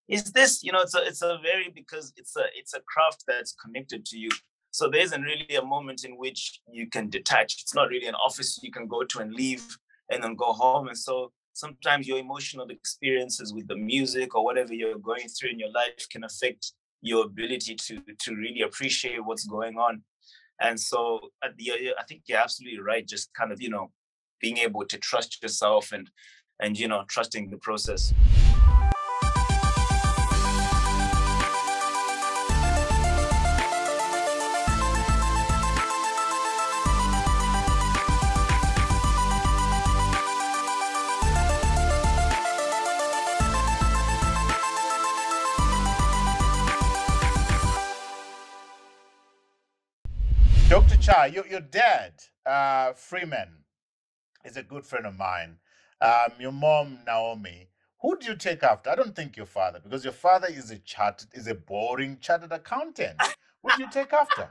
is this, you know, it's a very, because it's a craft that's connected to you. So there isn't really a moment in which you can detach. It's not really an office you can go to and leave and then go home. And so sometimes your emotional experiences with the music or whatever you're going through in your life can affect your ability to really appreciate what's going on. And so I think you're absolutely right. Just kind of, you know, being able to trust yourself and you know, trusting the process. Dr. Chaii, your dad, Freeman, is a good friend of mine. Your mom, Naomi, who do you take after? I don't think your father, because your father is a boring chartered accountant. Who do you take after?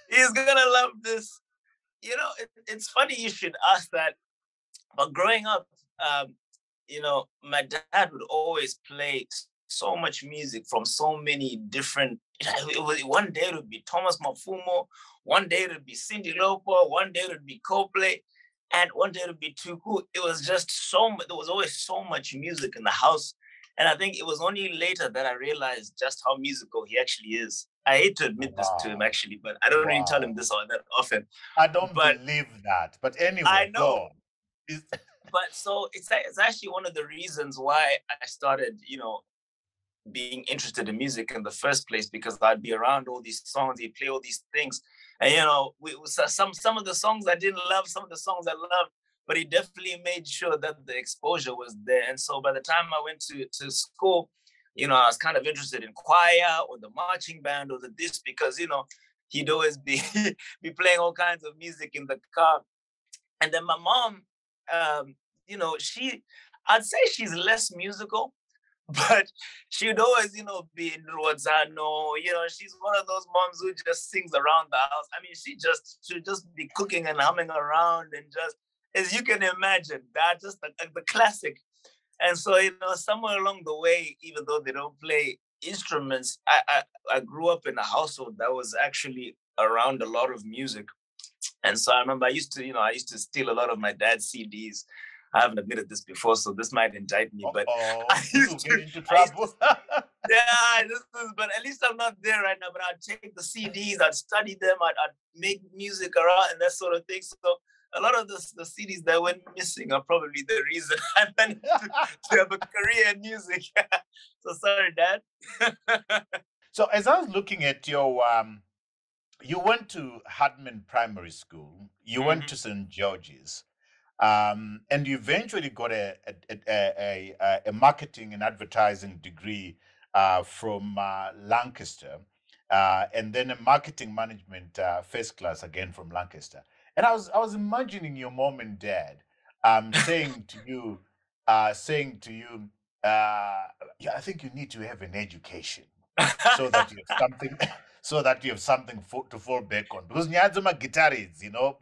He's gonna love this. You know, it's funny you should ask that. But growing up, you know, my dad would always play so much music from so many different. One day it would be Thomas Mafumo, one day it would be Cindy Lauper, one day it would be Coldplay, and one day it would be Tuku. It was just so much. There was always so much music in the house, and I think it was only later that I realized just how musical he actually is. I hate to admit this to him, actually, but I don't really tell him this all that often. I don't But believe that. But anyway, I know. go on. But so it's actually one of the reasons why I started, you know, being interested in music in the first place, because I'd be around all these songs, he'd play all these things, and you know, some of the songs I didn't love, some of the songs I loved, but he definitely made sure that the exposure was there. And so by the time I went to school, you know, I was kind of interested in choir or the marching band or the this, because you know, he'd always be be playing all kinds of music in the car. And then my mom, you know, I'd say she's less musical, but she'd always, you know, be in Ruodzano. You know, she's one of those moms who just sings around the house. I mean, she'd just be cooking and humming around, and just, as you can imagine, that just the classic. And so, you know, somewhere along the way, even though they don't play instruments, I grew up in a household that was actually around a lot of music. And so I remember I used to steal a lot of my dad's CDs. I haven't admitted this before, so this might indict me. But I used to get into trouble. But at least I'm not there right now. But I'd take the CDs, I'd study them, I'd make music around and that sort of thing. So a lot of the CDs that went missing are probably the reason I managed to have a career in music. So sorry, Dad. So as I was looking at your you went to Hartman Primary School, you went to St. George's, and you eventually got a marketing and advertising degree from Lancaster, and then a marketing management first class again from Lancaster. And I was imagining your mom and dad saying to you, yeah, I think you need to have an education so that you have something so that you have something to fall back on, because Nyadzuma guitarists, you know.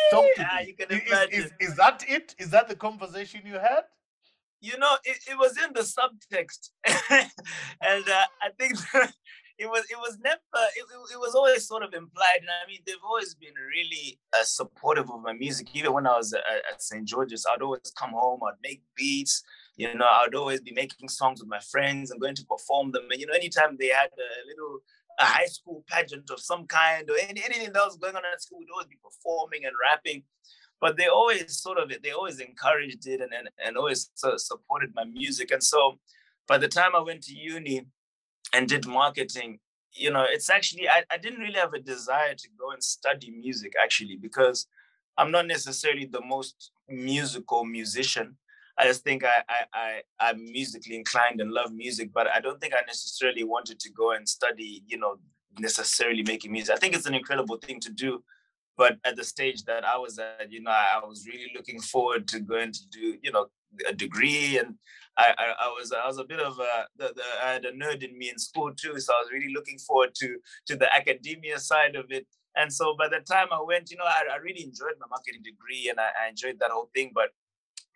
Talk to me. You can imagine. Is that it? Is that the conversation you had? You know, it was in the subtext, and I think it was never it was always sort of implied. And I mean, they've always been really supportive of my music. Even when I was at St. George's, I'd always come home, I'd make beats. You know, I'd always be making songs with my friends and going to perform them. And you know, anytime they had a high school pageant of some kind, or anything that was going on at school, we'd always be performing and rapping. But they always encouraged it and always supported my music. And so by the time I went to uni and did marketing, you know, it's actually, I didn't really have a desire to go and study music, actually, because I'm not necessarily the most musical musician. I just think I'm musically inclined and love music, but I don't think I necessarily wanted to go and study, you know, necessarily making music. I think it's an incredible thing to do. But at the stage that I was at, you know, I was really looking forward to going to do, you know, a degree. And I was a bit of I had a nerd in me in school too. So I was really looking forward to the academia side of it. And so by the time I went, I really enjoyed my marketing degree, and I enjoyed that whole thing. But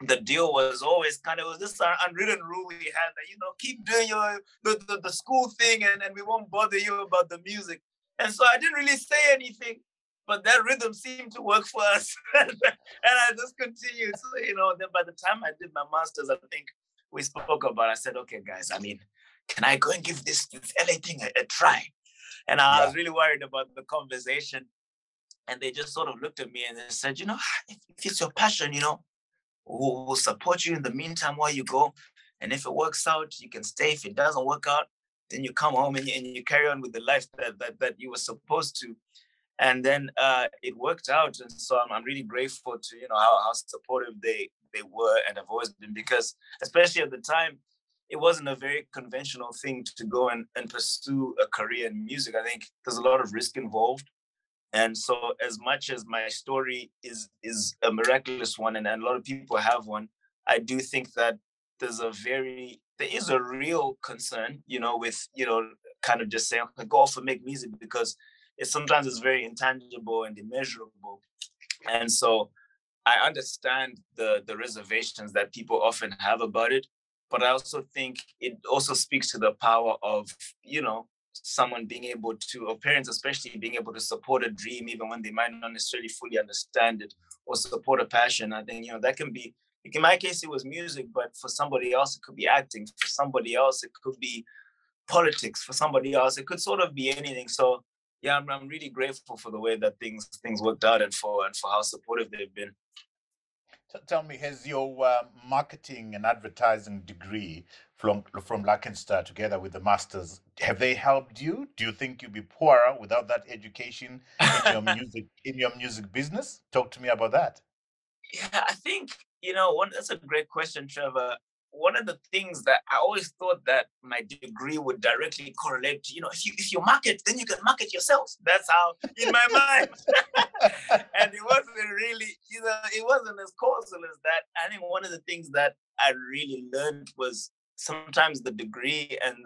the deal was always it was this unwritten rule we had that, keep doing the school thing, and we won't bother you about the music. And so I didn't really say anything, but that rhythm seemed to work for us. And I just continued. So, then by the time I did my master's, I think we spoke about it. I said, okay, guys, can I go and give this LA thing a try? And I was really worried about the conversation. And they just sort of looked at me and they said, if it's your passion, we'll support you in the meantime while you go. And if it works out, you can stay. If it doesn't work out, then you come home and you carry on with the life that you were supposed to. And then it worked out. And so I'm really grateful to, how supportive they were and have always been, because especially at the time, it wasn't a very conventional thing to go and pursue a career in music. I think there's a lot of risk involved. And so as much as my story is a miraculous one, and a lot of people have one, I do think that there is a real concern, with, kind of just saying, okay, go off and make music, because sometimes it's very intangible and immeasurable. And so I understand the reservations that people often have about it, but I also think it also speaks to the power of, someone being able to, or parents especially, being able to support a dream even when they might not necessarily fully understand it, or support a passion. I think, that can be, in my case, it was music, but for somebody else, it could be acting. For somebody else, it could be politics. For somebody else, it could sort of be anything. So yeah, I'm really grateful for the way that things worked out, and for how supportive they've been. So tell me, has your marketing and advertising degree from Lankenstar together with the masters, have they helped you? Do you think you'd be poorer without that education in your music business? Talk to me about that. Yeah, I think, that's a great question, Trevor. One of the things that I always thought that my degree would directly correlate to, if you market, then you can market yourself. That's how, in my mind. And it wasn't really, it wasn't as causal as that. I think one of the things that I really learned was sometimes the degree and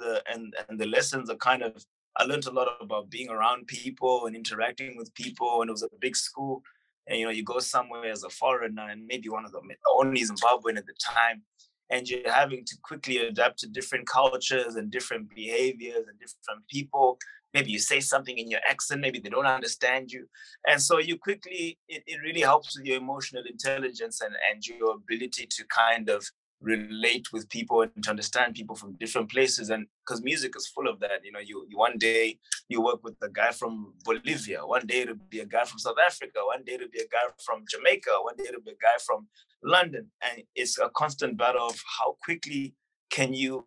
the lessons are kind of, I learned a lot about being around people and interacting with people. And it was a big school. And, you go somewhere as a foreigner, and maybe one of the only Zimbabwean at the time, and you're having to quickly adapt to different cultures and different behaviors and different people. Maybe you say something in your accent, maybe they don't understand you. And so you quickly, it really helps with your emotional intelligence and your ability to kind of relate with people and to understand people from different places. And because music is full of that, you one day you work with a guy from Bolivia, one day it'll be a guy from South Africa, one day it'll be a guy from Jamaica, one day it'll be a guy from London. And it's a constant battle of how quickly can you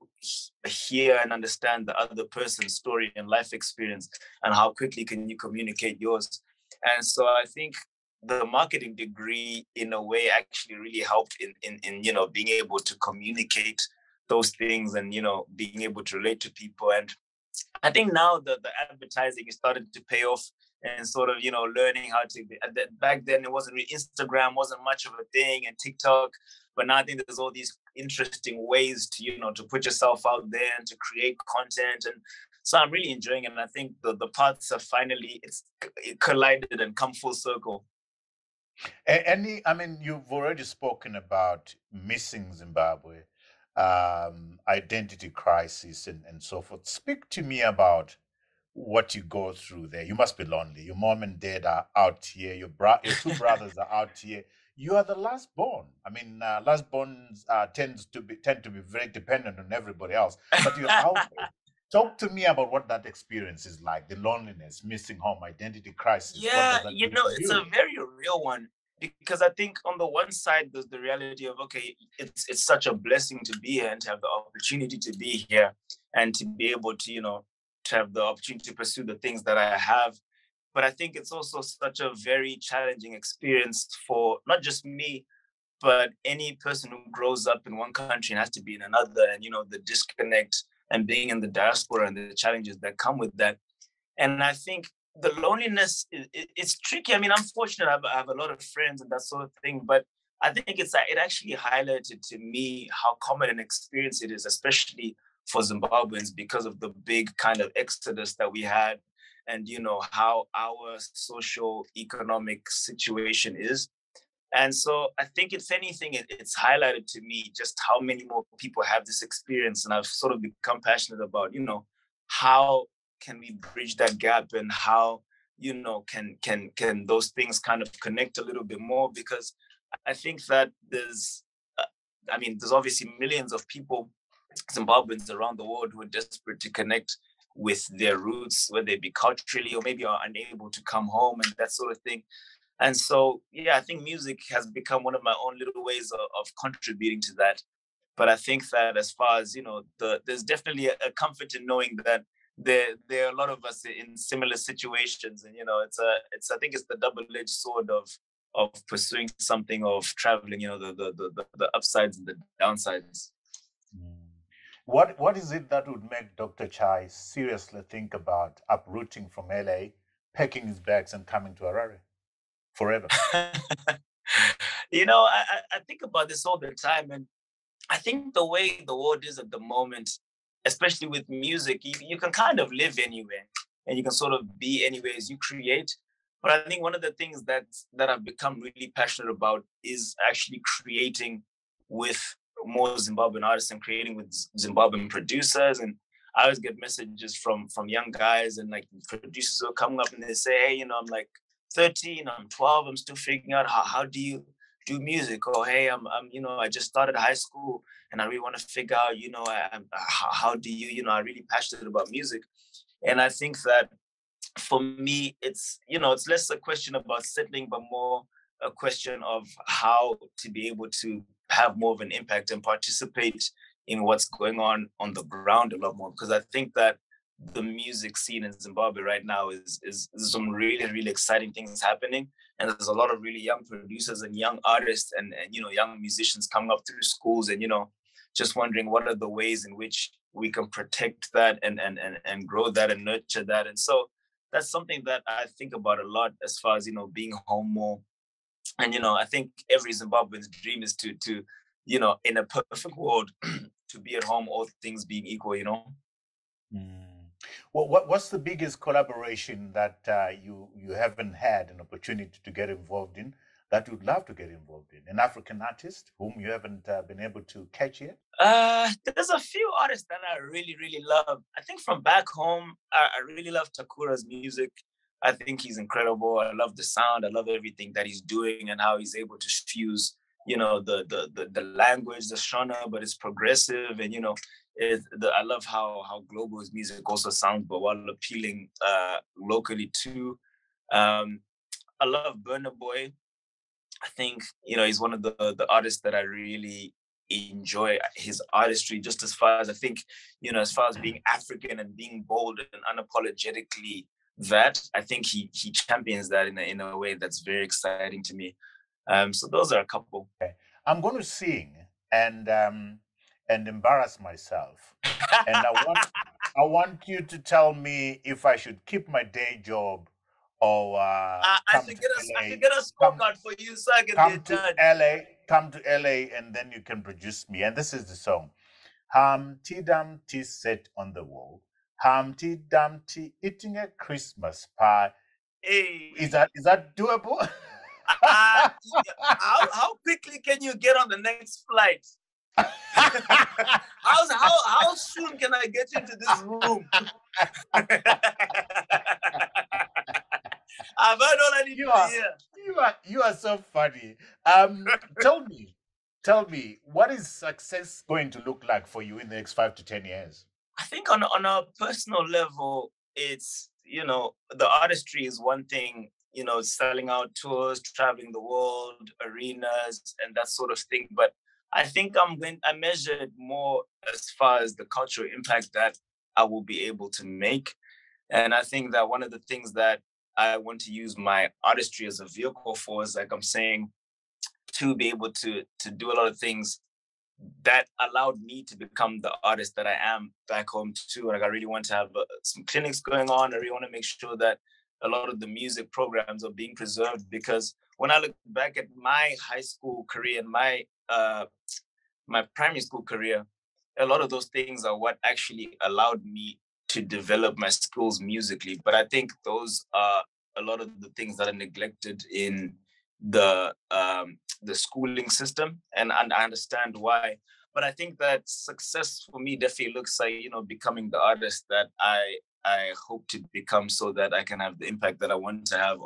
hear and understand the other person's story and life experience, and how quickly can you communicate yours. And so I think the marketing degree in a way actually really helped in being able to communicate those things and being able to relate to people. And I think now the advertising is starting to pay off, and sort of learning how to back then it wasn't really, Instagram wasn't much of a thing, and TikTok, but now I think there's all these interesting ways to to put yourself out there and to create content. And so I'm really enjoying it, and I think the paths have finally it collided and come full circle. You've already spoken about missing Zimbabwe, identity crisis, and so forth. Speak to me about what you go through there. You must be lonely. Your mom and dad are out here. Your two brothers are out here. You are the last born. Last borns tend to be very dependent on everybody else. But you're out there. Talk to me about what that experience is like, the loneliness, missing home, identity crisis. Yeah, it's a very real one, because I think on the one side, there's the reality of, okay, it's such a blessing to be here and to have the opportunity to be here and to be able to, to have the opportunity to pursue the things that I have. But I think it's also such a very challenging experience for not just me, but any person who grows up in one country and has to be in another, and the disconnect and being in the diaspora and the challenges that come with that. And I think the loneliness it's tricky. I'm fortunate. I have a lot of friends and that sort of thing, but I think it actually highlighted to me how common an experience it is, especially for Zimbabweans, because of the big kind of exodus that we had. and how our social economic situation is. And so I think, if anything, it's highlighted to me just how many more people have this experience. And I've sort of become passionate about, how can we bridge that gap, and how, can those things kind of connect a little bit more? Because I think that there's obviously millions of people, Zimbabweans around the world, who are desperate to connect with their roots, whether it be culturally or maybe are unable to come home and that sort of thing. And so, yeah, I think music has become one of my own little ways of contributing to that. But I think that, as far as there's definitely a comfort in knowing that there are a lot of us in similar situations, and it's I think it's the double-edged sword of pursuing something, of traveling, the upsides and the downsides. Mm. What is it that would make Dr. Chaii seriously think about uprooting from LA, packing his bags, and coming to Harare forever? I think about this all the time, and I think the way the world is at the moment, especially with music, you can kind of live anywhere, and you can sort of be anywhere as you create. But I think one of the things that I've become really passionate about is actually creating with more Zimbabwean artists and creating with Zimbabwean producers. And I always get messages from young guys and like producers who are coming up, and they say, hey, I'm like 13, I'm 12, I'm still figuring out how do you do music, or hey, I'm I just started high school and I really want to figure out, how do I'm really passionate about music. And I think that for me, it's less a question about settling, but more a question of how to be able to have more of an impact and participate in what's going on the ground a lot more. Because I think that the music scene in Zimbabwe right now is some really, really exciting things happening. And there's a lot of really young producers and young artists and young musicians coming up through schools, and just wondering what are the ways in which we can protect that and grow that and nurture that. And so that's something that I think about a lot, as far as being home more. And I think every Zimbabwean's dream is to in a perfect world, to be at home, all things being equal. Mm. Well, what's the biggest collaboration that you haven't had an opportunity to get involved in, that you'd love to get involved in? An African artist whom you haven't been able to catch yet? There's a few artists that I really, really love. I think from back home, I really love Takura's music. I think he's incredible. I love the sound. I love everything that he's doing and how he's able to fuse, the language, the Shona, but it's progressive, and I love how global his music also sounds, but while appealing locally too. I love Burna Boy. I think he's one of the artists that I really enjoy his artistry, just as far as I think as far as being African and being bold and unapologetically that. I think he champions that in a way that's very exciting to me. So those are a couple. Okay. I'm going to sing and embarrass myself, and I want you to tell me if I should keep my day job or I come should to get I LA. should get a Come scorecard for you so I can be a come to judge. LA. Come to LA, and then you can produce me. And this is the song. Humpty Dumpty sat on the wall. Humpty Dumpty eating a Christmas pie. Hey, Is that doable? how quickly can you get on the next flight? How soon can I get into this room? I've heard all I need You to are hear. you are so funny. Tell me, what is success going to look like for you in the next 5 to 10 years? I think on a personal level, it's the artistry is one thing. Selling out tours, traveling the world, arenas, and that sort of thing. But I think I measure it more as far as the cultural impact that I will be able to make. And I think that one of the things that I want to use my artistry as a vehicle for is, like I'm saying, to be able to do a lot of things that allowed me to become the artist that I am back home too. Like I really want to have some clinics going on. I really want to make sure that a lot of the music programs are being preserved, because when I look back at my high school career and my primary school career, a lot of those things are what actually allowed me to develop my skills musically. But I think those are a lot of the things that are neglected in the schooling system, and I understand why. But I think that success for me definitely looks like, you know, becoming the artist that I hope to become, so that I can have the impact that I want to have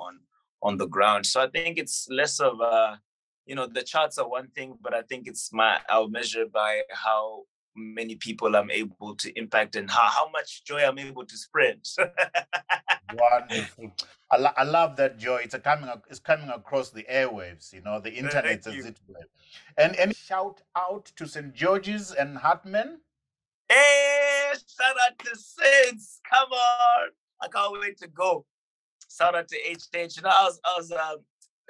on the ground. So I think it's less of you know, the charts are one thing, but I think I'll measure by how many people I'm able to impact and how much joy I'm able to spread. Wonderful. I love that, Joy. It's coming across the airwaves, you know, the internet as it were. And any shout out to St. George's and Hartman? Hey, shout out to Saints. Come on. I can't wait to go. Shout out to H. You know, I was a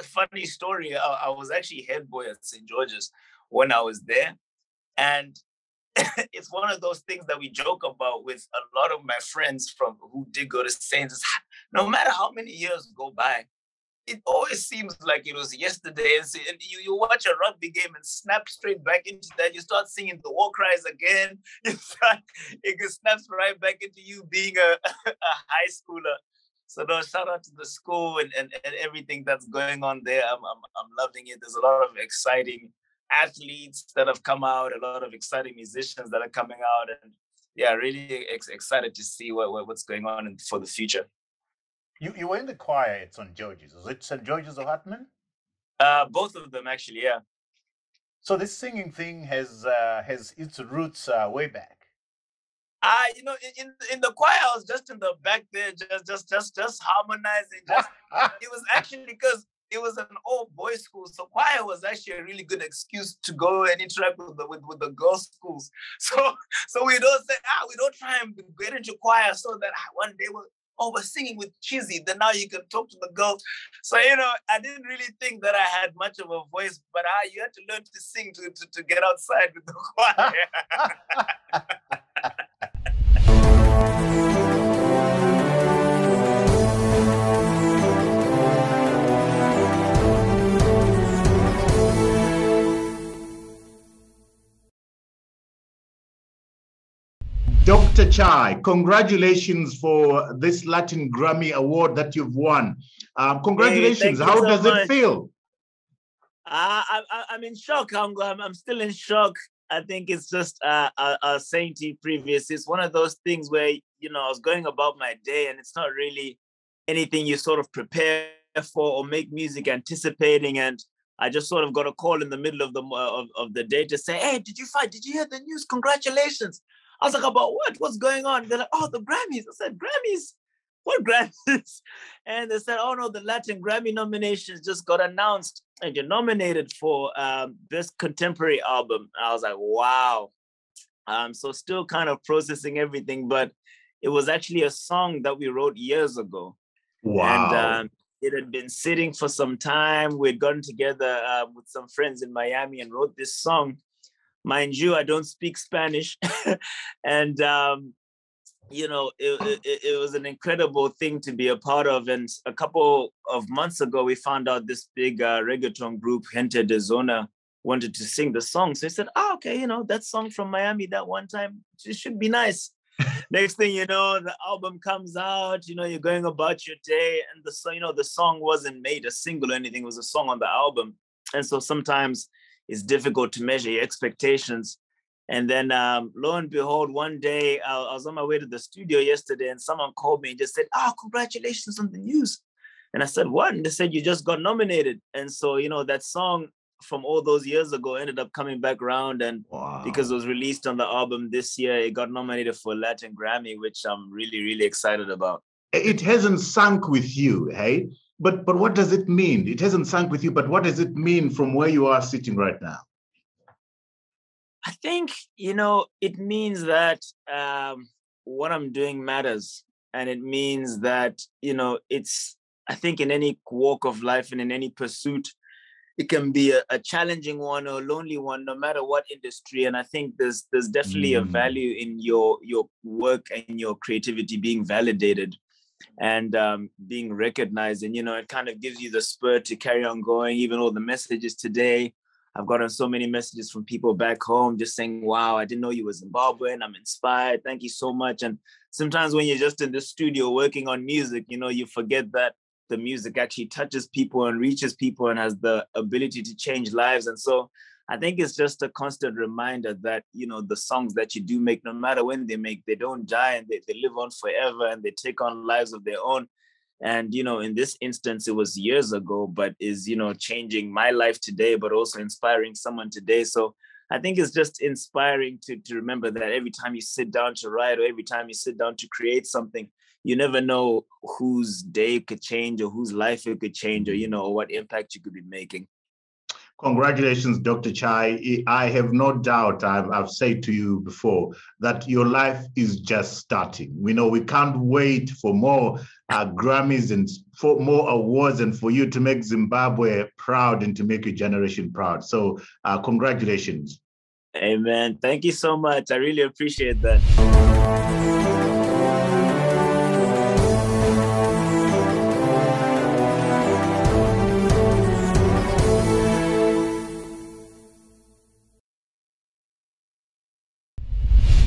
funny story. I was actually head boy at St. George's when I was there. And it's one of those things that we joke about with a lot of my friends from who did go to Saints. No matter how many years go by, it always seems like it was yesterday. And you watch a rugby game and snap straight back into that. You start singing the war cries again. It snaps right back into you being a high schooler. So no, shout out to the school and everything that's going on there. I'm loving it. There's a lot of exciting athletes that have come out, a lot of exciting musicians that are coming out, and yeah, really excited to see what's going on for the future. You were in the choir at St. George's. Is it St. George's or Hartman? Both of them, actually, yeah. So this singing thing has its roots way back. You know, in the choir, I was just in the back there, just harmonizing. It was actually because it was an all-boys school, so choir was actually a really good excuse to go and interact with the girls' schools. So we don't say, we don't try and get into choir so that one day we're singing with Cheesy, then now you can talk to the girls. So, you know, I didn't really think that I had much of a voice, but you had to learn to sing to get outside with the choir. Dr. Chaii, congratulations for this Latin Grammy Award that you've won. Congratulations. Hey, how does it feel? I'm in shock. I'm still in shock. I think it's just I was saying to you previously, it's one of those things where, you know, I was going about my day and it's not really anything you sort of prepare for or make music anticipating. And I just sort of got a call in the middle of the day to say, hey, did you hear the news? Congratulations. I was like, about what? What's going on? They're like, oh, the Grammys. I said, Grammys? What Grammys? And they said, oh, no, the Latin Grammy nominations just got announced and you're nominated for Best Contemporary Album. And I was like, wow. So still kind of processing everything, but it was actually a song that we wrote years ago. Wow. And it had been sitting for some time. We'd gotten together with some friends in Miami and wrote this song. Mind you, I don't speak Spanish. And, you know, it was an incredible thing to be a part of. And a couple of months ago, we found out this big reggaeton group, Gente de Zona, wanted to sing the song. So I said, okay, you know, that song from Miami that one time, it should be nice. Next thing you know, the album comes out, you know, you're going about your day. And the song, you know, the song wasn't made a single or anything. It was a song on the album. And so sometimes it's difficult to measure your expectations. And then lo and behold, one day I was on my way to the studio yesterday and someone called me and just said, congratulations on the news. And I said, what? And they said, you just got nominated. And so, you know, that song from all those years ago ended up coming back around. And because it was released on the album this year, it got nominated for Latin Grammy, which I'm really, really excited about. It hasn't sunk with you, hey? But what does it mean? It hasn't sunk with you, but what does it mean from where you are sitting right now? I think, you know, it means that what I'm doing matters. And it means that, you know, I think in any walk of life and in any pursuit, it can be a challenging one or a lonely one, no matter what industry. And I think there's definitely a value in your work and your creativity being validated and being recognized. And, you know, it kind of gives you the spur to carry on going, even all the messages today I've gotten so many messages from people back home just saying, wow, I didn't know you were Zimbabwean. I'm inspired. Thank you so much. And sometimes when you're just in the studio working on music, you know, you forget that the music actually touches people and reaches people and has the ability to change lives. And so I think it's just a constant reminder that, you know, the songs that you do make, no matter when they make, they don't die, and they live on forever, and they take on lives of their own. And, you know, in this instance, it was years ago, but is, you know, changing my life today, but also inspiring someone today. So I think it's just inspiring to remember that every time you sit down to write, or every time you sit down to create something, you never know whose day could change, or whose life it could change, or, you know, what impact you could be making. Congratulations, Dr. Chaii. I have no doubt, I've said to you before, that your life is just starting. We know we can't wait for more Grammys and for more awards, and for you to make Zimbabwe proud and to make your generation proud. So congratulations. Amen. Thank you so much. I really appreciate that.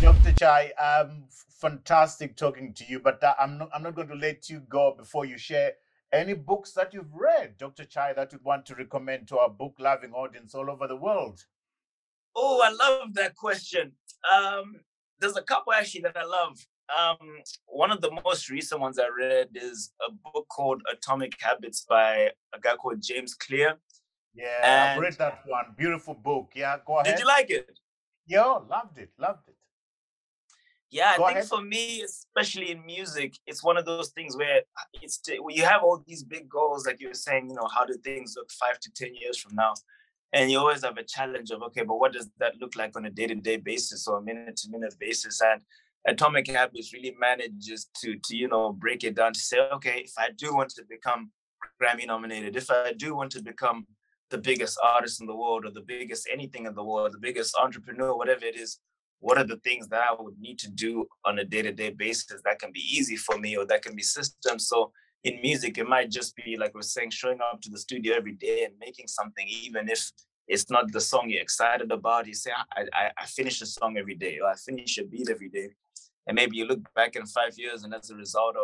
Dr. Chaii, fantastic talking to you, but I'm not going to let you go before you share any books that you've read, Dr. Chaii, that you'd want to recommend to our book-loving audience all over the world. Oh, I love that question. There's a couple actually that I love. One of the most recent ones I read is a book called Atomic Habits by a guy called James Clear. Yeah, I've read that one. Beautiful book. Yeah, go ahead. Did you like it? Yeah, loved it. Yeah, I think for me, especially in music, it's one of those things where you have all these big goals, like you were saying, you know, how do things look 5 to 10 years from now? And you always have a challenge of, okay, but what does that look like on a day-to-day basis or a minute-to-minute basis? And Atomic Habits really manages to you know, break it down to say, okay, if I do want to become Grammy nominated, if I do want to become the biggest artist in the world, or the biggest anything in the world, the biggest entrepreneur, whatever it is, what are the things that I would need to do on a day-to-day basis that can be easy for me, or that can be systems? So in music, it might just be, like we're saying, showing up to the studio every day and making something, even if it's not the song you're excited about. You say, I finish a song every day, or I finish a beat every day. And maybe you look back in 5 years, and as a result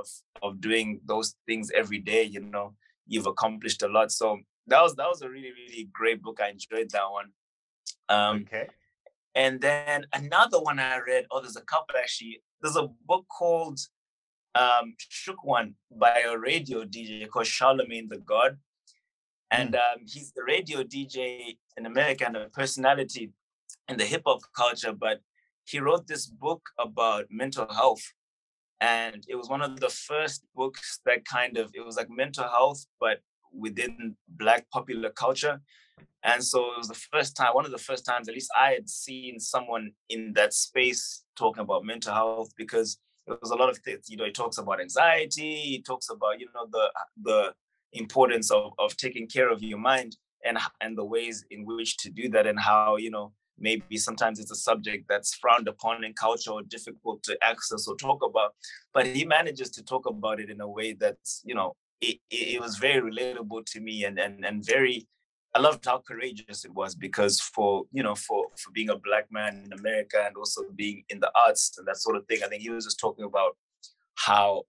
of doing those things every day, you know, you've accomplished a lot. So that was a really, really great book. I enjoyed that one. Okay. And then another one I read, there's a couple actually. There's a book called Shook One by a radio DJ called Charlemagne the God. And he's the radio DJ in America and a personality in the hip hop culture. But he wrote this book about mental health. And it was one of the first books that it was like mental health, but within Black popular culture. And so it was one of the first times, at least I had seen someone in that space talking about mental health, because it was a lot of things, you know, he talks about anxiety, he talks about, you know, the importance of taking care of your mind, and the ways in which to do that, and how, you know, maybe sometimes it's a subject that's frowned upon in culture or difficult to access or talk about. But he manages to talk about it in a way that's, you know, it was very relatable to me, and very, I loved how courageous it was, because for being a Black man in America, and also being in the arts and that sort of thing, I think he was just talking about how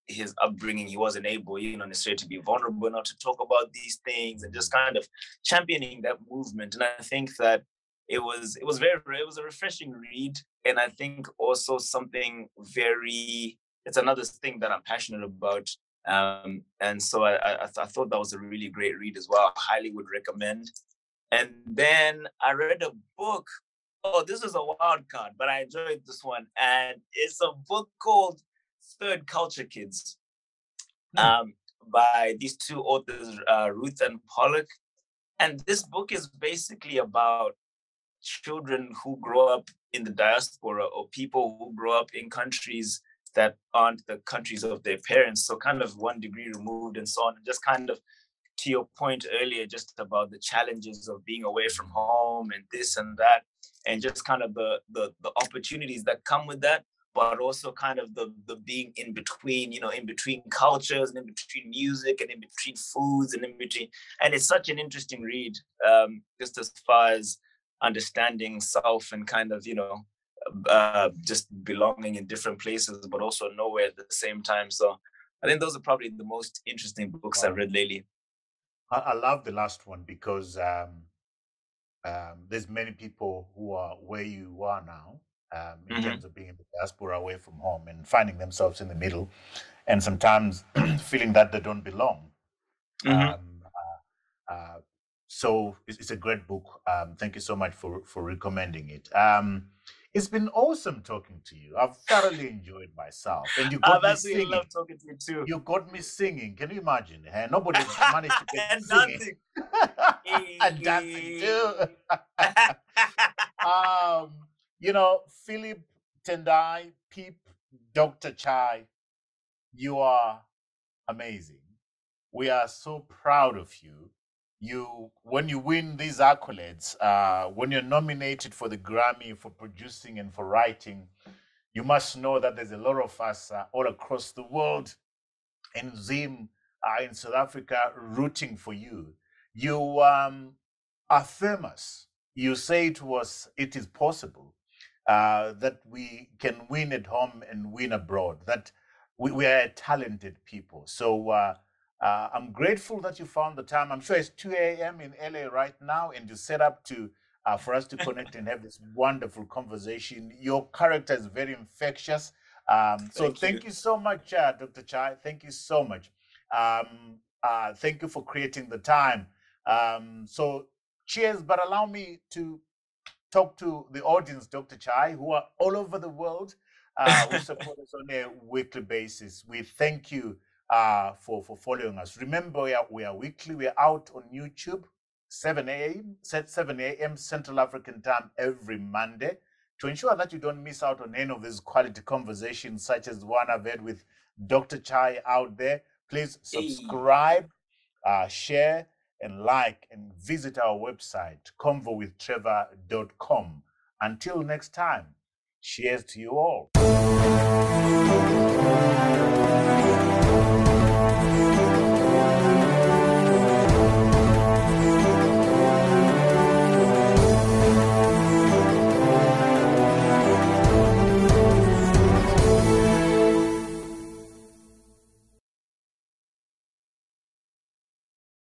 his upbringing, he wasn't able, you know, necessarily to be vulnerable enough to talk about these things, and just kind of championing that movement. And I think that it was a refreshing read. And I think also it's another thing that I'm passionate about. And so I thought that was a really great read as well. I highly would recommend. And then I read a book. Oh, this is a wild card, but I enjoyed this one. And it's a book called Third Culture Kids, by these two authors, Ruth and Pollock. And this book is basically about children who grow up in the diaspora, or people who grow up in countries that aren't the countries of their parents. So kind of 1 degree removed and so on. And just kind of to your point earlier, just about the challenges of being away from home and this and that, and just kind of the opportunities that come with that, but also kind of the being in between, in between cultures and in between music and in between foods and in between. And it's such an interesting read, just as far as understanding self and kind of, just belonging in different places, but also nowhere at the same time. So I think those are probably the most interesting books I've read lately. I love the last one because there's many people who are where you are now, in terms of being in the diaspora away from home and finding themselves in the middle, and sometimes feeling that they don't belong. So it's a great book. Thank you so much for recommending it. It's been awesome talking to you. I've thoroughly enjoyed myself, and you got me singing. Love talking to you too. You got me singing. Can you imagine? Nobody managed to get and singing and dancing too. Philip, Tendai, Peep, Dr. Chaii, you are amazing. We are so proud of you. When you win these accolades, when you're nominated for the Grammy for producing and for writing, you must know that there's a lot of us all across the world, in Zim, in South Africa, rooting for you. You are famous. You say to us, it is possible that we can win at home and win abroad, that we are a talented people. So I'm grateful that you found the time. I'm sure it's 2 a.m. in LA right now, and you set up to for us to connect and have this wonderful conversation. Your character is very infectious. Thank you so much, Dr. Chaii. Thank you so much. Thank you for creating the time. So cheers, but allow me to talk to the audience, Dr. Chaii, who are all over the world, who support us on a weekly basis. We thank you for following us. Remember, we are weekly. We are out on YouTube, 7 a.m. Central African time every Monday. To ensure that you don't miss out on any of these quality conversations, such as the one I've had with Dr. Chaii out there, please subscribe, share, and like, and visit our website, convowithtrevor.com. Until next time, cheers to you all.